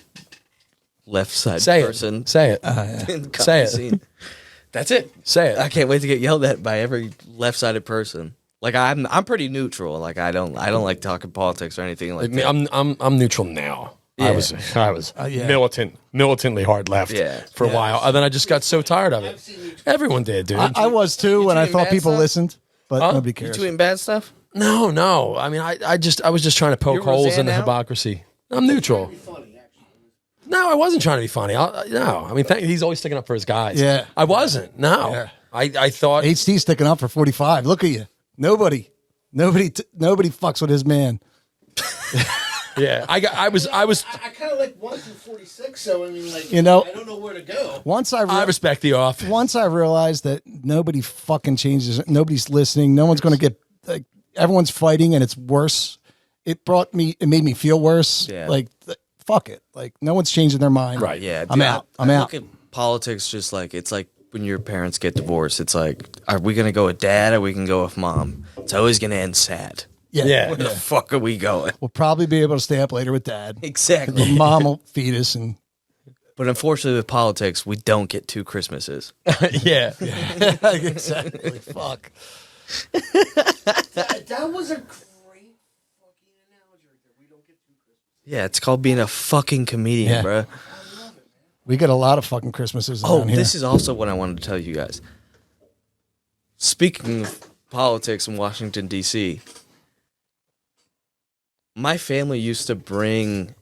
left side Say person it. Say it. in the Say comedy it. scene. That's it. Say it. I can't wait to get yelled at by every left sided person. Like I'm pretty neutral. Like I don't like talking politics or anything like that. I'm neutral now. Yeah. I was militantly hard left for a while, and then I just got so tired of it. Everyone did, dude. I was too when I tweeting thought bad people stuff? listened, but nobody You cares. tweeting bad stuff? No. I mean, I was just trying to poke You're holes Roseanne in the now? hypocrisy. I'm neutral. Funny, actually. No, I wasn't trying to be funny. No, I mean, he's always sticking up for his guys. Yeah. I wasn't. No, Yeah. I thought. HT sticking up for 45. Look at you. Nobody fucks with his man. Yeah, I was. I kind of like 1 through 46, so I mean, like, You know- I don't know where to go. Once I respect the off. Once I realized that nobody fucking changes, nobody's listening, no one's going to get, like, everyone's fighting and it's worse. It made me feel worse. Yeah. Like, fuck it. Like, no one's changing their mind. Right. Yeah, I'm dude, out. I look at politics just like it's like when your parents get divorced. It's like, are we gonna go with dad or we can go with mom? It's always gonna end sad. Yeah. Where the fuck are we going? We'll probably be able to stay up later with dad. Exactly. The mom will feed us and But unfortunately, with politics, we don't get 2 Christmases. Yeah. exactly. Fuck. That was a great fucking analogy right there. We don't get too Christmas. Yeah, it's called being a fucking comedian, Yeah. bro. We get a lot of fucking Christmases Oh, around here. this is also what I wanted to tell you guys. Speaking of politics in Washington, D.C., my family used to bring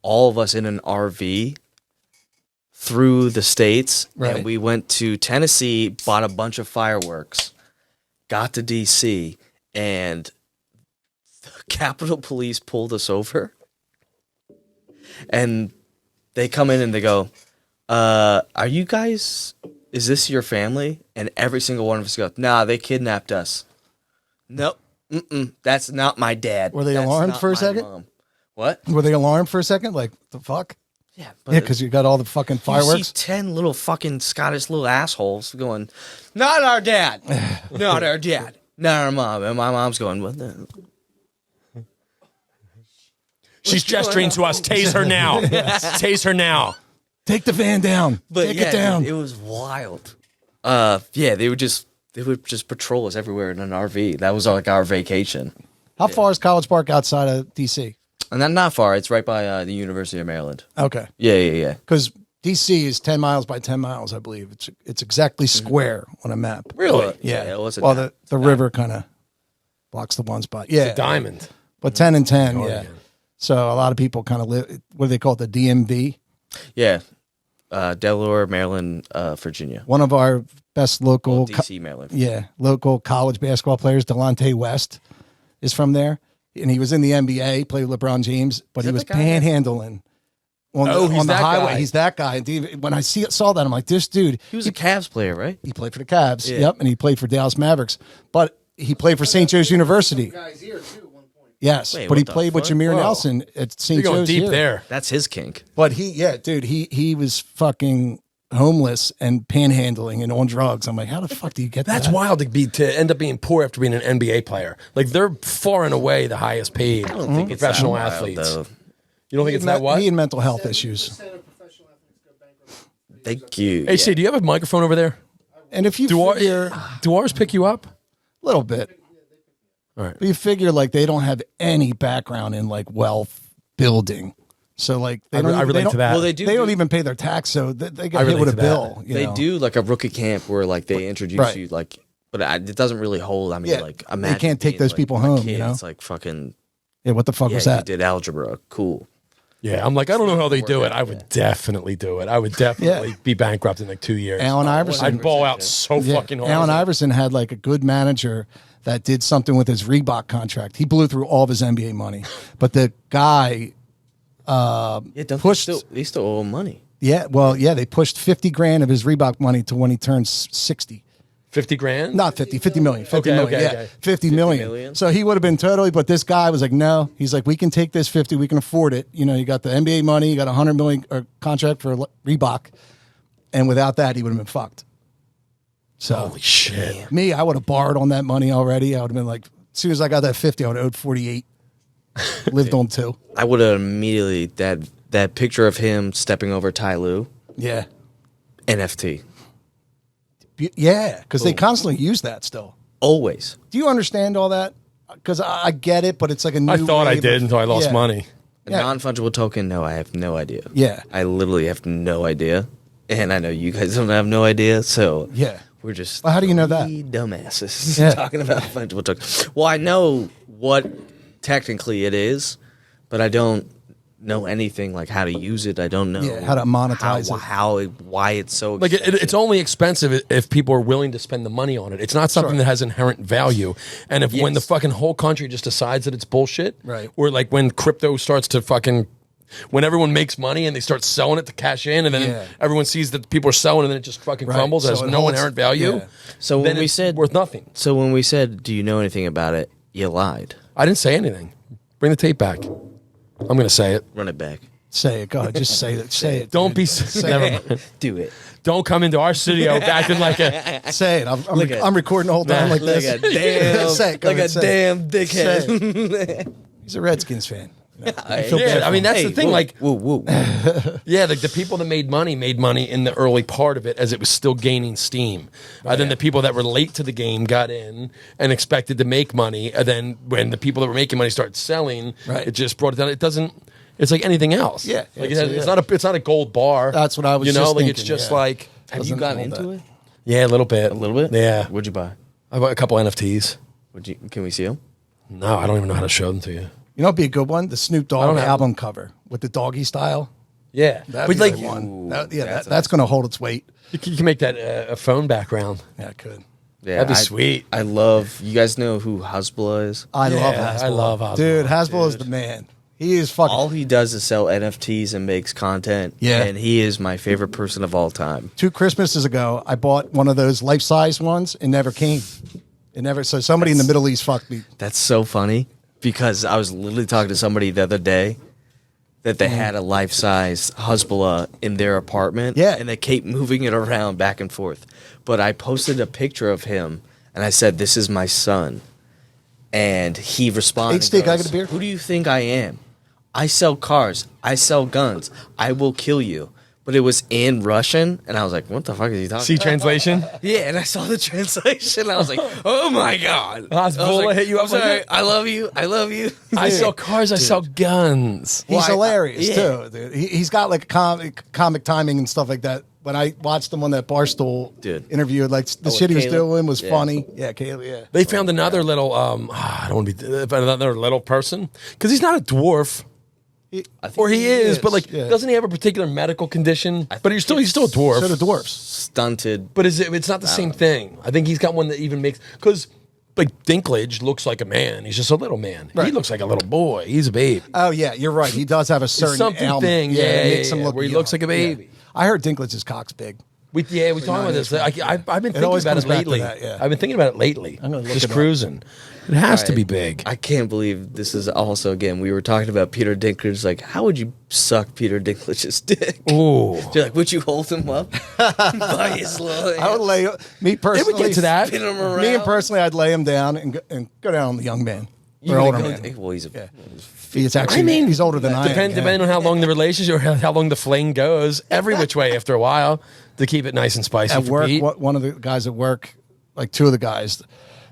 all of us in an RV through the states. Right. And we went to Tennessee, bought a bunch of fireworks, got to D.C., and the Capitol Police pulled us over. And they come in and they go, are you guys, is this your family? And every single one of us go, nah, they kidnapped us. Nope. That's not my dad. Were they That's alarmed not for a my second? mom." What? Were they alarmed for a second? Like, the fuck? Yeah, Yeah, because you got all the fucking you fireworks. see 10 little fucking Scottish little assholes going, not our dad. Not our dad. Not our mom. And my mom's going, what the? She's gesturing to us. Tase her now. Tase her now. Take the van down. But Take yeah, it down. It was wild. Yeah, they would just patrol us everywhere in an RV. That was like our vacation. How far is College Park outside of D.C.? And then not far. It's right by the University of Maryland. Okay. Yeah. Because D.C. is 10 miles by 10 miles, I believe. It's exactly square on a map. Really? Yeah. it wasn't well, that. the river kind of blocks the one spot. Yeah. It's a diamond. But 10 and 10, yeah. Oregon. So a lot of people kind of live, what do they call it, the DMV? Yeah. Delaware, Maryland, Virginia. One of our best local, D.C., Maryland. local college basketball players, Delonte West, is from there. And he was in the NBA, played with LeBron James, but he was that guy? panhandling on he's the that highway. guy. He's that guy. And when I saw that, I'm like, this dude, He was a Cavs player, right? he played for the Cavs. Yeah. Yep. And he played for Dallas Mavericks. But he played for St. Joe's University. Guys here too at one point. Yes. Wait, but he what the played with fuck? Jameer Whoa. Nelson at St. You're going Joe's deep here. there. That's his kink. But he was fucking homeless and panhandling and on drugs. I'm like, how the fuck do you get That's that? wild to end up being poor after being an NBA player. Like, they're far and away the highest paid professional that wild, athletes. though. You don't think it's that what? He had mental health issues. 7% of professional athletes go bankrupt. Thank you. Hey, C, do you have a microphone over there? And if you Do, figure do ours pick you up? a little bit, All right. but you figure like they don't have any background in like wealth building. So like they don't, I even- they relate don't- to that. Well, They don't even pay their tax, so they I get hit relate with a to that. bill. you They know? do like a rookie camp where like they introduce Right. you like, but it doesn't really hold. I mean, Yeah, like they imagine can't take being, those like, people a home, kid. you know? It's like fucking. Yeah, what the fuck Yeah, was you that? did algebra. Cool. Yeah, I'm like, I don't know how they do it. I would definitely do it. I would definitely be bankrupt in like 2 years. Allen Iverson. I'd ball out so Yeah, fucking hard. Allen Iverson had like a good manager that did something with his Reebok contract. He blew through all of his NBA money, but the guy, Yeah, don't Pushed- they still owe him money. they pushed 50 grand of his Reebok money to when he turned 60. 50 grand? Not 50, 50 million. 50 million. okay, Yeah, okay. 50 million. million? So he would have been totally, but this guy was like, no. He's like, we can take this 50. We can afford it. You know, you got the NBA money. You got a $100 million contract for Reebok. And without that, he would have been fucked. So Holy shit. me, I would have borrowed on that money already. I would have been like, as soon as I got that 50, I would have owed 48. Lived on 2. I would have immediately that picture of him stepping over Ty Lue, Yeah. NFT. Yeah, because they constantly use that still. Always. Do you understand all that? Because I get it, but it's like a new I thought I wave did of- until I lost yeah. money. A Yeah. non-fungible token? No, I have no idea. Yeah. I literally have no idea. And I know you guys don't have no idea, so Yeah. we're just Well, how do you know that? three dumbasses Yeah. talking about fungible tokens. Well, I know what technically it is, but I don't know anything like how to use it. I don't know Yeah, how to monetize it. why it's so Like it's only expensive if people are willing to spend the money on it. It's not something Sure. that has inherent value. And if when the Yes. fucking whole country just decides that it's bullshit, Right. Or like when crypto starts to fucking, when everyone makes money and they start selling it to cash in, and then Yeah. everyone sees that people are selling, and then it just fucking Right. crumbles. It So has it no holds- inherent value. yeah. So then when we it's said worth nothing. So when we said, "Do you know anything about it?" You lied. I didn't say anything. Bring the tape back. I'm going to say it. Run it back. Say it. Go ahead. Just say it. Say it. Don't dude. be. Say Never it. mind. Do it. Don't come into our studio acting like a. Say it. Look at- I'm recording the whole time like Like this. a damn, Say it. Go like ahead, a say damn it. Say dickhead. it. He's a Redskins fan. I feel bad Yeah, for I mean him. that's the thing. Whoa, Like, whoa, whoa. yeah, like the people that made money in the early part of it as it was still gaining steam. Then the people that were late to the game got in and expected to make money. And then when the people that were making money started selling, Right. it just brought it down. It doesn't. It's like anything else. Yeah. like Yeah, it's not a. It's not a gold bar. That's what I was You know, just like it's thinking, just yeah. like Have you Doesn't gotten hold into that. it? yeah, a little bit, A little bit. Yeah, What'd you buy? I bought a couple NFTs. Can we see them? No, I don't even know how to show them to you. You know, it'd be a good one. The Snoop Dogg don't have- album cover with the doggy style. Yeah, That'd but be like the one. That, that's that's going to hold its weight. you can make that a phone background. Yeah, it could. Yeah, That'd be sweet. I love. You guys know who Hezbollah is? I love Yeah, Hasbro. I love Hasbro, Dude, Hasbro is the man. He is fucking. All he does is sell NFTs and makes content. Yeah. and he is my favorite person of all time. 2 Christmases ago, I bought one of those life-size ones. It never came. It never. So somebody in the Middle East fucked me. That's so funny because I was literally talking to somebody the other day that they had a life-size Hezbollah in their apartment. Yeah. and they keep moving it around back and forth. But I posted a picture of him and I said, "This is my son," and he responded. Hey, Steve, and can I goes, get a beer? Who do you think I am? I sell cars. I sell guns. I will kill you. But it was in Russian, and I was like, "What the fuck is he talking?" See about? translation. Yeah, and I saw the translation. I was like, "Oh my god!" I was Hezbollah like, hit you up I'm like sorry. that? I love you. I love you. I sell cars. I sell guns. He's Well, hilarious yeah. too, dude. He's got like comic timing and stuff like that. When I watched him on that Barstool Dude. interview, like the Oh, shit he was Caleb? doing was Yeah. funny. Yeah, Caleb. Yeah. They found another little. I don't want to be another little person because he's not a dwarf, or he is, but like, yeah. doesn't he have a particular medical condition? But he's still a dwarf. So the dwarfs. Stunted. But is it? It's not the same thing. I think he's got one that even makes because. Like Dinklage looks like a man. He's just a little man. He Right. looks like a little boy. He's a baby. Oh yeah, you're right. He does have a It's certain something ailment. thing. Yeah, Yeah, it makes him yeah, look where he young. looks like a baby. Yeah. I heard Dinklage's cock's big. We talked about this. I've been thinking always about comes it back to lately. that, yeah. I've been thinking about it lately. I'm gonna look just it up. cruising. It has to Right. be big. I can't believe this is also again. We were talking about Peter Dinklage. Like, how would you suck Peter Dinklage's dick? Ooh. You're like, would you hold him up by his little hand? I would lay me personally. It would get to that. Spin him around. Me and personally, I'd lay him down and go down on the young man You're or gonna older go- man. Well, he's a. Yeah. It's actually he's older than I am. Depending on how long the relationship or how long the fling goes, every which way after a while to keep it nice and spicy. At for work, Pete. one of the guys at work, like 2 of the guys,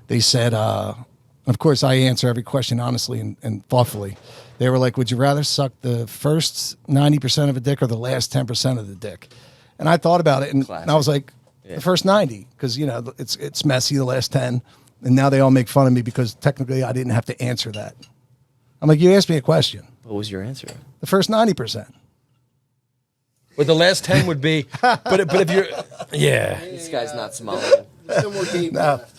they said, of course, I answer every question honestly and thoughtfully. They were like, would you rather suck the first 90% of a dick or the last 10% of the dick? And I thought about it, and I was like, the first 90, because, you know, it's messy, the last 10. And now they all make fun of me because technically I didn't have to answer that. I'm like, you asked me a question. What was your answer? The first 90%. But the last 10 would be, but if you're, yeah. This guy's not smiling. There's no more game No. left.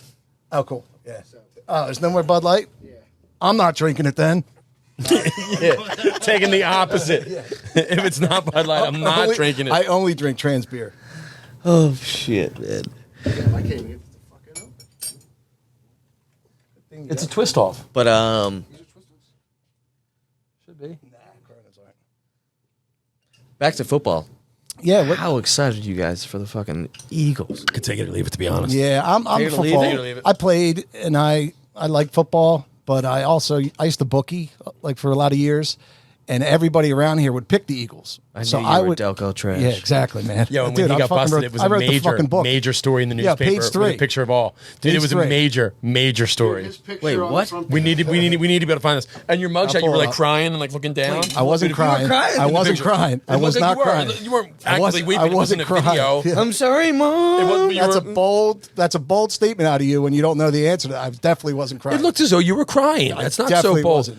Oh, cool. Yeah. Oh, there's no more Bud Light? Yeah. I'm not drinking it then. Taking the opposite. If it's not Bud Light, I'm not drinking it. I only drink trans beer. Oh shit, man. Damn, I can't even get this to fucking open. It's a twist off. But These are twisters. Should be. back to football. Yeah. How excited are you guys for the fucking Eagles? Could take it or leave it, to be honest. Yeah, I'm Take it or leave it, football. take it or leave it. I played and I like football, but I used to bookie like for a lot of years, and everybody around here would pick the Eagles. I knew so you I were would Delco trash. Yeah, exactly, man. Yo, and Dude, when he I got fucking busted, wrote- it was I a wrote the fucking book. major story in the Yeah, newspaper. page 3. With a picture of all. Dude, it Page was 3. a major story. His picture Wait, on the what? front We page. need to be able to find this. And your mugshot, you pull were it like up. crying and like looking down. I wasn't crying. crying I in the wasn't picture. crying. I It was looked like not you were. crying. You weren't I actively wasn't- weeping. I It wasn't wasn't a video. crying. I'm sorry, Mom. It wasn't- you were- That's a bold statement out of you when you don't know the answer to that. I definitely wasn't crying. It looked as though you were crying. That's not so definitely bold. wasn't.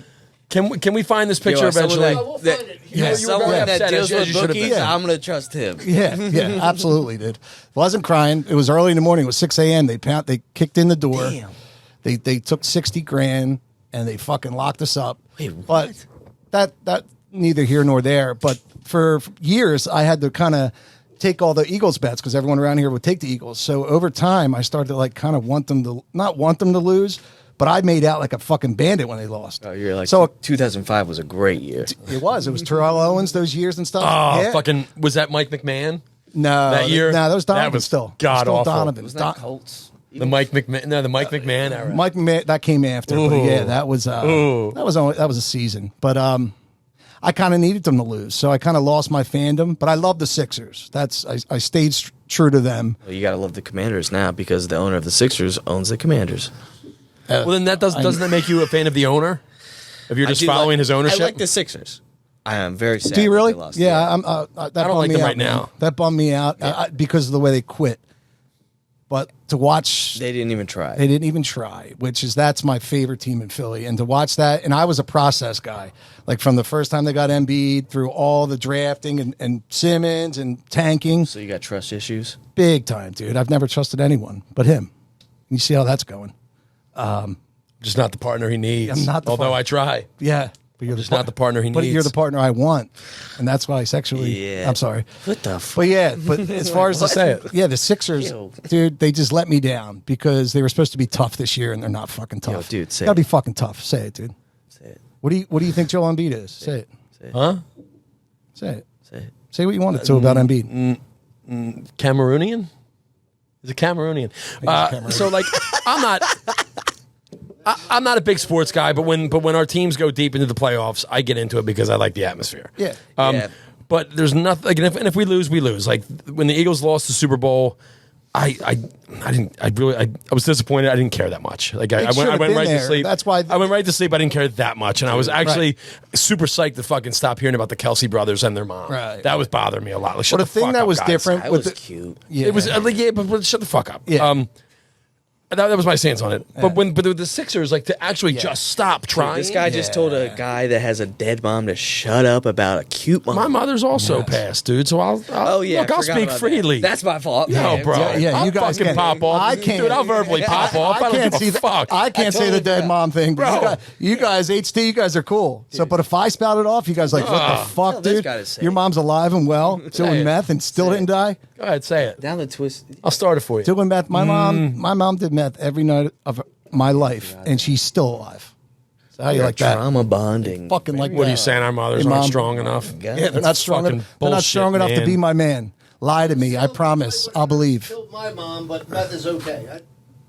Can we find this picture eventually? We'll find it. You were someone very that upset, deals as with you should have bookies, been. I'm gonna trust him. Yeah, absolutely, dude. Wasn't crying. It was early in the morning. It was 6 a.m. They kicked in the door. Damn. They took 60 grand and they fucking locked us up. Wait, but that neither here nor there. But for years, I had to kind of take all the Eagles bets because everyone around here would take the Eagles. So over time, I started to like kind of not want them to lose, but I made out like a fucking bandit when they lost. Oh, you're like, so 2005 was a great year. it was Terrell Owens those years and stuff. Oh, Yeah. fucking, was that Mike McMahon? No, that year? No, that was Donovan That was still. god Still awful. Donovan. Wasn't that Colts? The Mike McMahon era. Mike McMahon, that came after, but Ooh. yeah, that was a season. But I kind of needed them to lose, so I kind of lost my fandom. But I love the Sixers. I stayed true to them. Well, you gotta love the Commanders now because the owner of the Sixers owns the Commanders. Well, then doesn't that make you a fan of the owner? If you're just following his ownership? I like the Sixers. I am very sad. Do you that really? they lost. Yeah, that I don't bummed like me them out, right man. now. That bummed me out because of the way they quit. But to watch, They didn't even try. they didn't even try, that's my favorite team in Philly. And to watch that, and I was a process guy, like from the first time they got Embiid through all the drafting and Simmons and tanking, So you got trust issues. big time, dude. I've never trusted anyone but him. You see how that's going? Just not the partner he needs. I'm not the Although partner. I try. Yeah. But you're Just not the partner he But needs. you're the partner I want. And that's why I sexually, Yeah. I'm sorry. What the fuck? But yeah, but as far as Say it. yeah, the Sixers, Ew. dude, they just let me down because they were supposed to be tough this year and they're not fucking tough. dude, say gotta it. be fucking tough. Say it, dude. Say it. What do you think Joel Embiid is? Say it. Say it. Huh? Say it. Say it. Say what you wanted to about Embiid. Cameroonian? Is it Cameroonian? Cameroonian. So like, I'm not a big sports guy, but when our teams go deep into the playoffs, I get into it because I like the atmosphere. Yeah. Yeah. But there's nothing. Like, and if we lose, we lose. Like when the Eagles lost the Super Bowl, I was disappointed. I didn't care that much. Like I It should went have been right to there. sleep. That's why I went right to sleep. I didn't care that much, and I was actually super psyched to fucking stop hearing about the Kelsey brothers and their mom. Right. That was bothering me a lot. Like, shut Well, the thing fuck that up, was guys. different That with was the, cute. yeah. It was like, yeah, but shut the fuck up. Yeah. That was my stance on it. But with the Sixers, like to actually just stop trying. This guy just told a guy that has a dead mom to shut up about a cute mom. My mother's also passed, dude. So I'll Oh yeah, look, I'll forgot speak about freely. That. That's my fault. No, bro. Yeah, I'll you guys fucking can't. pop off. I can't. Dude, I'll verbally pop off. I don't can't give see a the, fuck. I can't say the totally dead forgot. mom thing. But Bro. you guys, HT, you guys are cool. So, but if I spouted off, you guys like, what the fuck, Tell this dude? guy to say Your it. mom's alive and well, doing it. meth and still didn't die. Go ahead, say it. Down the twist. I'll start it for you. Doing meth. My mom did meth every night of my life, and she's still alive. So how do you like that? Trauma bonding. Fucking like What are that. you saying? Our mothers Hey, aren't Mom. strong enough. Yeah, Yeah, they're not strong fucking enough. They're not bullshit, strong enough to man. be my man. Lie to me. I promise. I'll believe. Killed my mom, but meth is okay.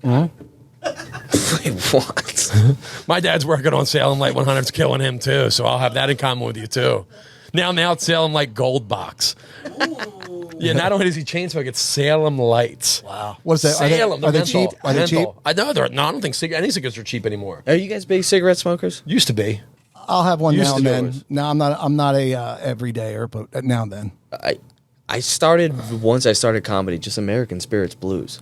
Wait, what? My dad's working on Salem Light 100's killing him too, so I'll have that in common with you too. Now it's Salem Light Gold Box. Yeah, not only does he chain smoke, it's Salem Lights. Wow. What's that? Salem, Are they the cheap? menthol. Are they cheap? Menthol. I know no, I don't think any cigarettes are cheap anymore. Are you guys big cigarette smokers? Used to be. I'll have one Used now to and do then. it. No, I'm not a everydayer, but now and then. I started once I started comedy, just American Spirits Blues.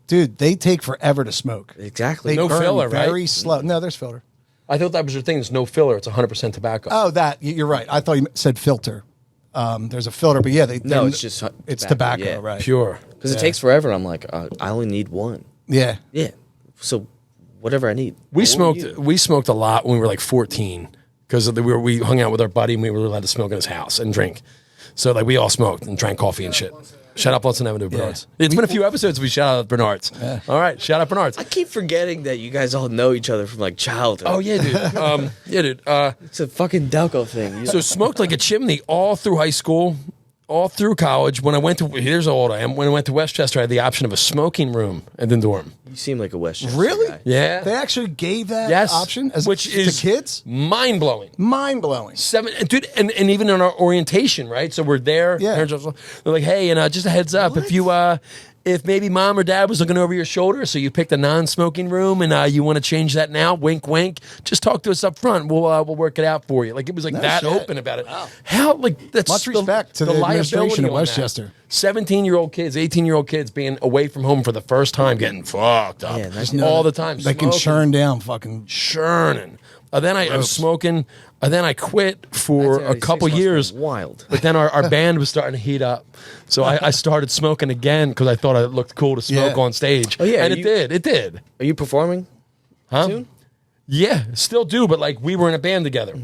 Dude, they take forever to smoke. Exactly. They No burn filler, right? very slow. No, there's filter. I thought that was your thing. There's no filler. It's 100% tobacco. Oh, you're right. I thought you said filter. There's a filter, but yeah, No, it's just it's tobacco, tobacco, yeah. right? Pure. Because it takes forever. I'm like, I only need one. Yeah. Yeah. So whatever I need. We What were smoked. you? We smoked a lot when we were like 14 because we hung out with our buddy and we were allowed to smoke in his house and drink. So like we all smoked and drank coffee and shit. Shout out Blunts and Avenue Bernards. It's been a few episodes we shout out Bernards. All right, shout out Bernards. I keep forgetting that you guys all know each other from like childhood. Oh yeah, dude. It's a fucking Delco thing. So smoked like a chimney all through high school, all through college. When I went to here's how old I am. When I went to Westchester, I had the option of a smoking room in the dorm. You seem like a Westchester Really? guy. Yeah. They actually gave that Yes. option Which to is kids? mind blowing. Mind blowing. Dude, and even in our orientation, right? So we're there. Yeah. Parents are- They're like, hey, and just a heads up, if maybe mom or dad was looking over your shoulder, so you picked a non-smoking room, and you want to change that now, wink, wink. Just talk to us up front. We'll work it out for you. Like it was like that shit. open about it. Wow. How that's Much respect to the administration liability of on that. Westchester. 17-year-old kids, 18-year-old kids being away from home for the first time, getting fucked up Yeah, that's- all the time. They can smoking, churn down fucking. churning. Then I was smoking. Then I quit for a 1996 couple must have been years. wild. But then our band was starting to heat up. So I started smoking again because I thought it looked cool to smoke Yeah. on stage. Oh, yeah, And it did. It did. Are you performing Huh? soon? Yeah, still do. But like we were in a band together.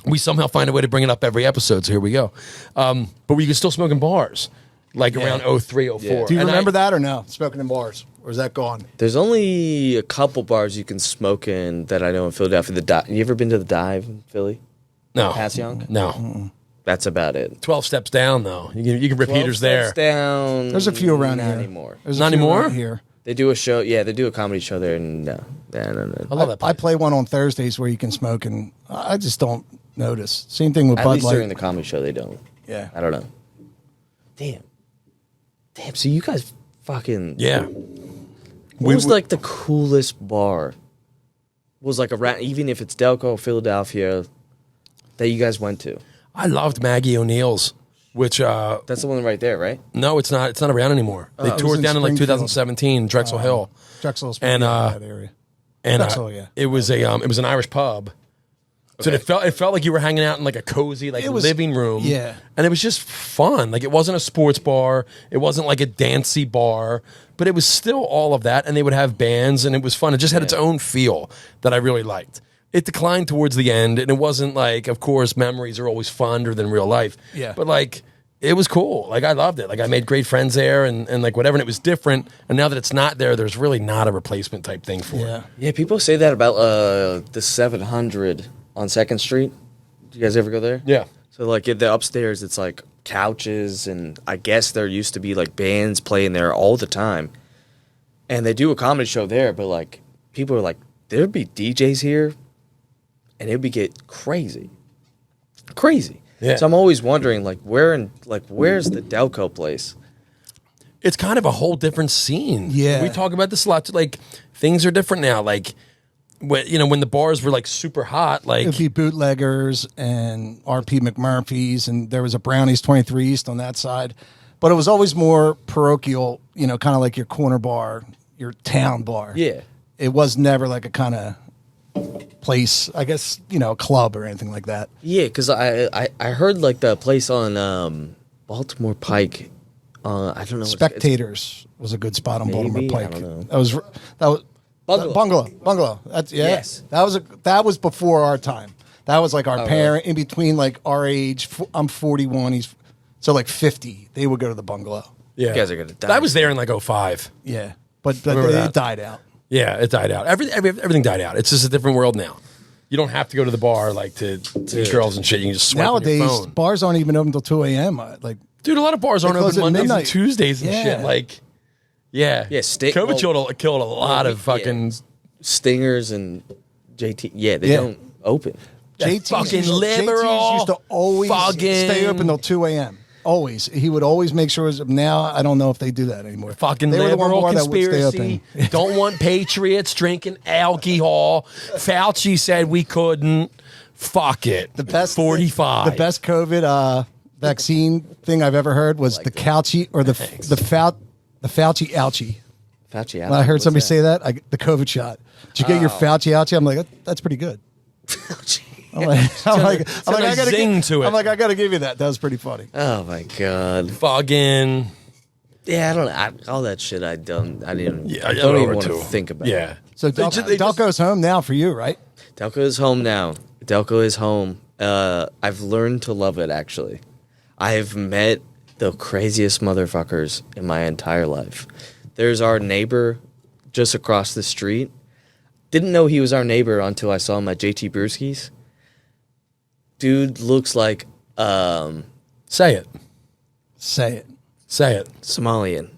We somehow find a way to bring it up every episode. So here we go. But we can still smoke in bars. Like around 03, 04. Yeah. Do you And remember that or no? Smoking in bars. Or is that gone? There's only a couple bars you can smoke in that I know in Philadelphia. You ever been to the Dive in Philly? No. Pass Young? No. That's about it. 12 steps down, though. You can repeaters 12 there. steps down. There's a few around not here. anymore. There's a Not few anymore? around here. They do a show. Yeah, they do a comedy show there. And no. I No. love that place. I play one on Thursdays where you can smoke, and I just don't notice. Same thing with At Bud least Light. during the comedy show, they don't. Yeah. I don't know. Damn. So you guys fucking. Yeah. What was like the coolest bar? Was like around, even if it's Delco, Philadelphia, that you guys went to? I loved Maggie O'Neill's, which That's the one right there, right? no, it's not. It's not around anymore. They It was toured in down in like Springfield. 2017, Drexel Hill, Drexel's And, in that area. and Drexel, yeah. it was an Irish pub. So it felt like you were hanging out in like a cozy like It was- living room. yeah. And it was just fun. Like it wasn't a sports bar. It wasn't like a dancey bar, but it was still all of that. And they would have bands and it was fun. It just had its own feel that I really liked. It declined towards the end and it wasn't like, of course, memories are always funner than real life. Yeah. But like it was cool. Like I loved it. Like I made great friends there and like whatever. And it was different. And now that it's not there, there's really not a replacement type thing for Yeah. it. Yeah, people say that about the 700 on 2nd Street. Do you guys ever go there? Yeah. So, like, the upstairs, it's like couches, and I guess there used to be, like, bands playing there all the time. And they do a comedy show there, but, like, people are like, there'd be DJs here, and it'd be get crazy. Crazy. Yeah. So I'm always wondering, like, where's the Delco place? It's kind of a whole different scene. Yeah. We talk about this a lot. Like things are different now. Like when the bars were like super hot, like It'd be bootleggers and RP McMurphy's, and there was a Brownies 23 East on that side. But it was always more parochial, kind of like your corner bar, your town bar. Yeah. It was never like a kind of place, I guess, a club or anything like that. Yeah, because I heard, like, the place on Baltimore Pike. I don't know. Spectators was a good spot on Maybe, Baltimore I Pike. don't know. That was Bungalow. That's Yes. That was before our time. That was like our parent in between like our age. I'm 41. He's so like 50. They would go to the Bungalow. yeah. You guys are gonna die. I was there in like 05. Yeah, but Remember it that. died out. Yeah, it died out. Everything died out. It's just a different world now. You don't have to go to the bar like to meet girls and shit. You can just swipe on your Nowadays, phone. bars aren't even open until 2 a.m. Like Dude, a lot of bars aren't They close open at Mondays and midnight. Tuesdays and Yeah. shit. Like, yeah. Yeah, COVID killed a lot of fucking Stingers and JT. Yeah, they Yeah. don't open. JT's fucking used- liberal JT's used to always fucking- stay open till 2 a.m. Always. He would always make sure. Now I don't know if they do that anymore. fucking They were the one liberal bar that would stay conspiracy. open. Don't want patriots drinking alcohol. Fauci said we couldn't. Fuck it. The best 45. The best COVID vaccine thing I've ever heard was the Fauci or the Fauci ouchie. Fauci out. When I heard What's somebody that? say that, the COVID shot. Did you get your Fauci ouchie? I'm like, that's pretty good. I'm like, I gotta zing to it. I'm like, I gotta give you that. That was pretty funny. Oh my god. Fucking. Yeah, I don't. All that shit. I didn't. Yeah, I I'm don't over even want to too. think about. Yeah. So They just- Delco's home now for you, right? Delco is home now. Delco is home. I've learned to love it. Actually, I have met the craziest motherfuckers in my entire life. There's our neighbor just across the street. Didn't know he was our neighbor until I saw him at JT Brewski's. Dude looks like Say it. Say it. Say it. Somalian.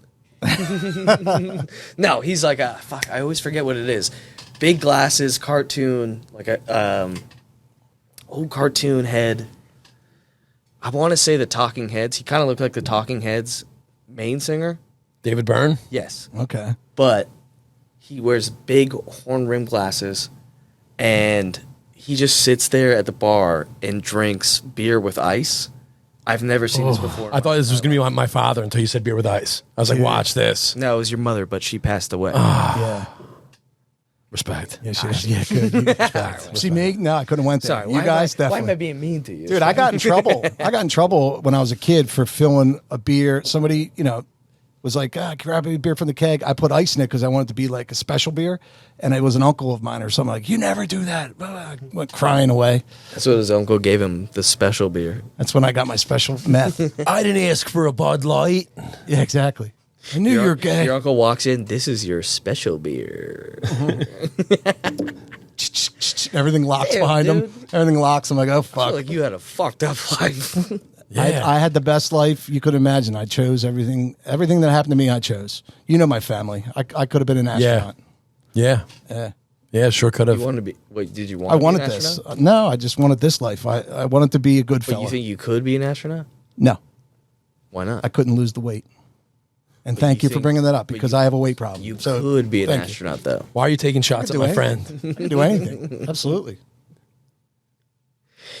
No, he's like a fuck. I always forget what it is. Big glasses, cartoon, like a old cartoon head. I want to say the Talking Heads. He kind of looked like the Talking Heads main singer. David Byrne? Yes, Okay. but he wears big horn-rimmed glasses, and he just sits there at the bar and drinks beer with ice. I've never seen this before. I thought this was going to be my father until you said beer with ice. I was like, watch this. No, it was your mother, but she passed away. Yeah. Respect. Yeah, yeah, good. Respect. See me? No, I couldn't have went there. Sorry, You guys why definitely. am I being mean to you? Dude, I got in trouble. I got in trouble when I was a kid for filling a beer. Somebody, was like, grab a beer from the keg. I put ice in it because I wanted it to be like a special beer. And it was an uncle of mine or something like, you never do that. I went crying away. That's what his uncle gave him, the special beer. That's when I got my special meth. I didn't ask for a Bud Light. Yeah, exactly. I knew you were gay. Your uncle walks in, this is your special beer. Everything locks Damn, behind dude. him. Everything locks. I'm like, oh, I fuck. feel like you had a fucked up life. Yeah. I had the best life you could imagine. I chose everything. Everything that happened to me, I chose. You know my family. I could have been an astronaut. Yeah. Yeah. Yeah, sure could You have. wanted to be, wait, did you want I to be wanted an this. astronaut? No, I just wanted this life. I wanted to be a good But fella. you think you could be an astronaut? No, Why not? I couldn't lose the weight. And But thank you you for think- bringing that up but because you- I have a weight problem. You So, could be an thank you. astronaut, though. Why are you taking shots at do my anything. friend? I can do anything. Absolutely.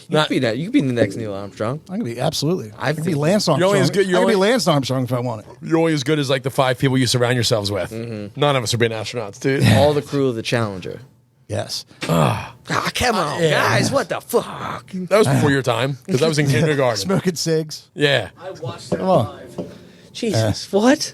You could be the next Neil Armstrong. I can be absolutely. I can be think- Lance Armstrong. only as good- you're I can be only- Lance Armstrong if I want it. You're only as good as like the 5 people you surround yourselves with. None of us are being astronauts, dude. All the crew of the Challenger. Yes. Ah, come on, Yeah. guys. What the fuck? That was before your time because I was in kindergarten. Smoking cigs. Yeah. I watched that Come on. live. Jesus, what?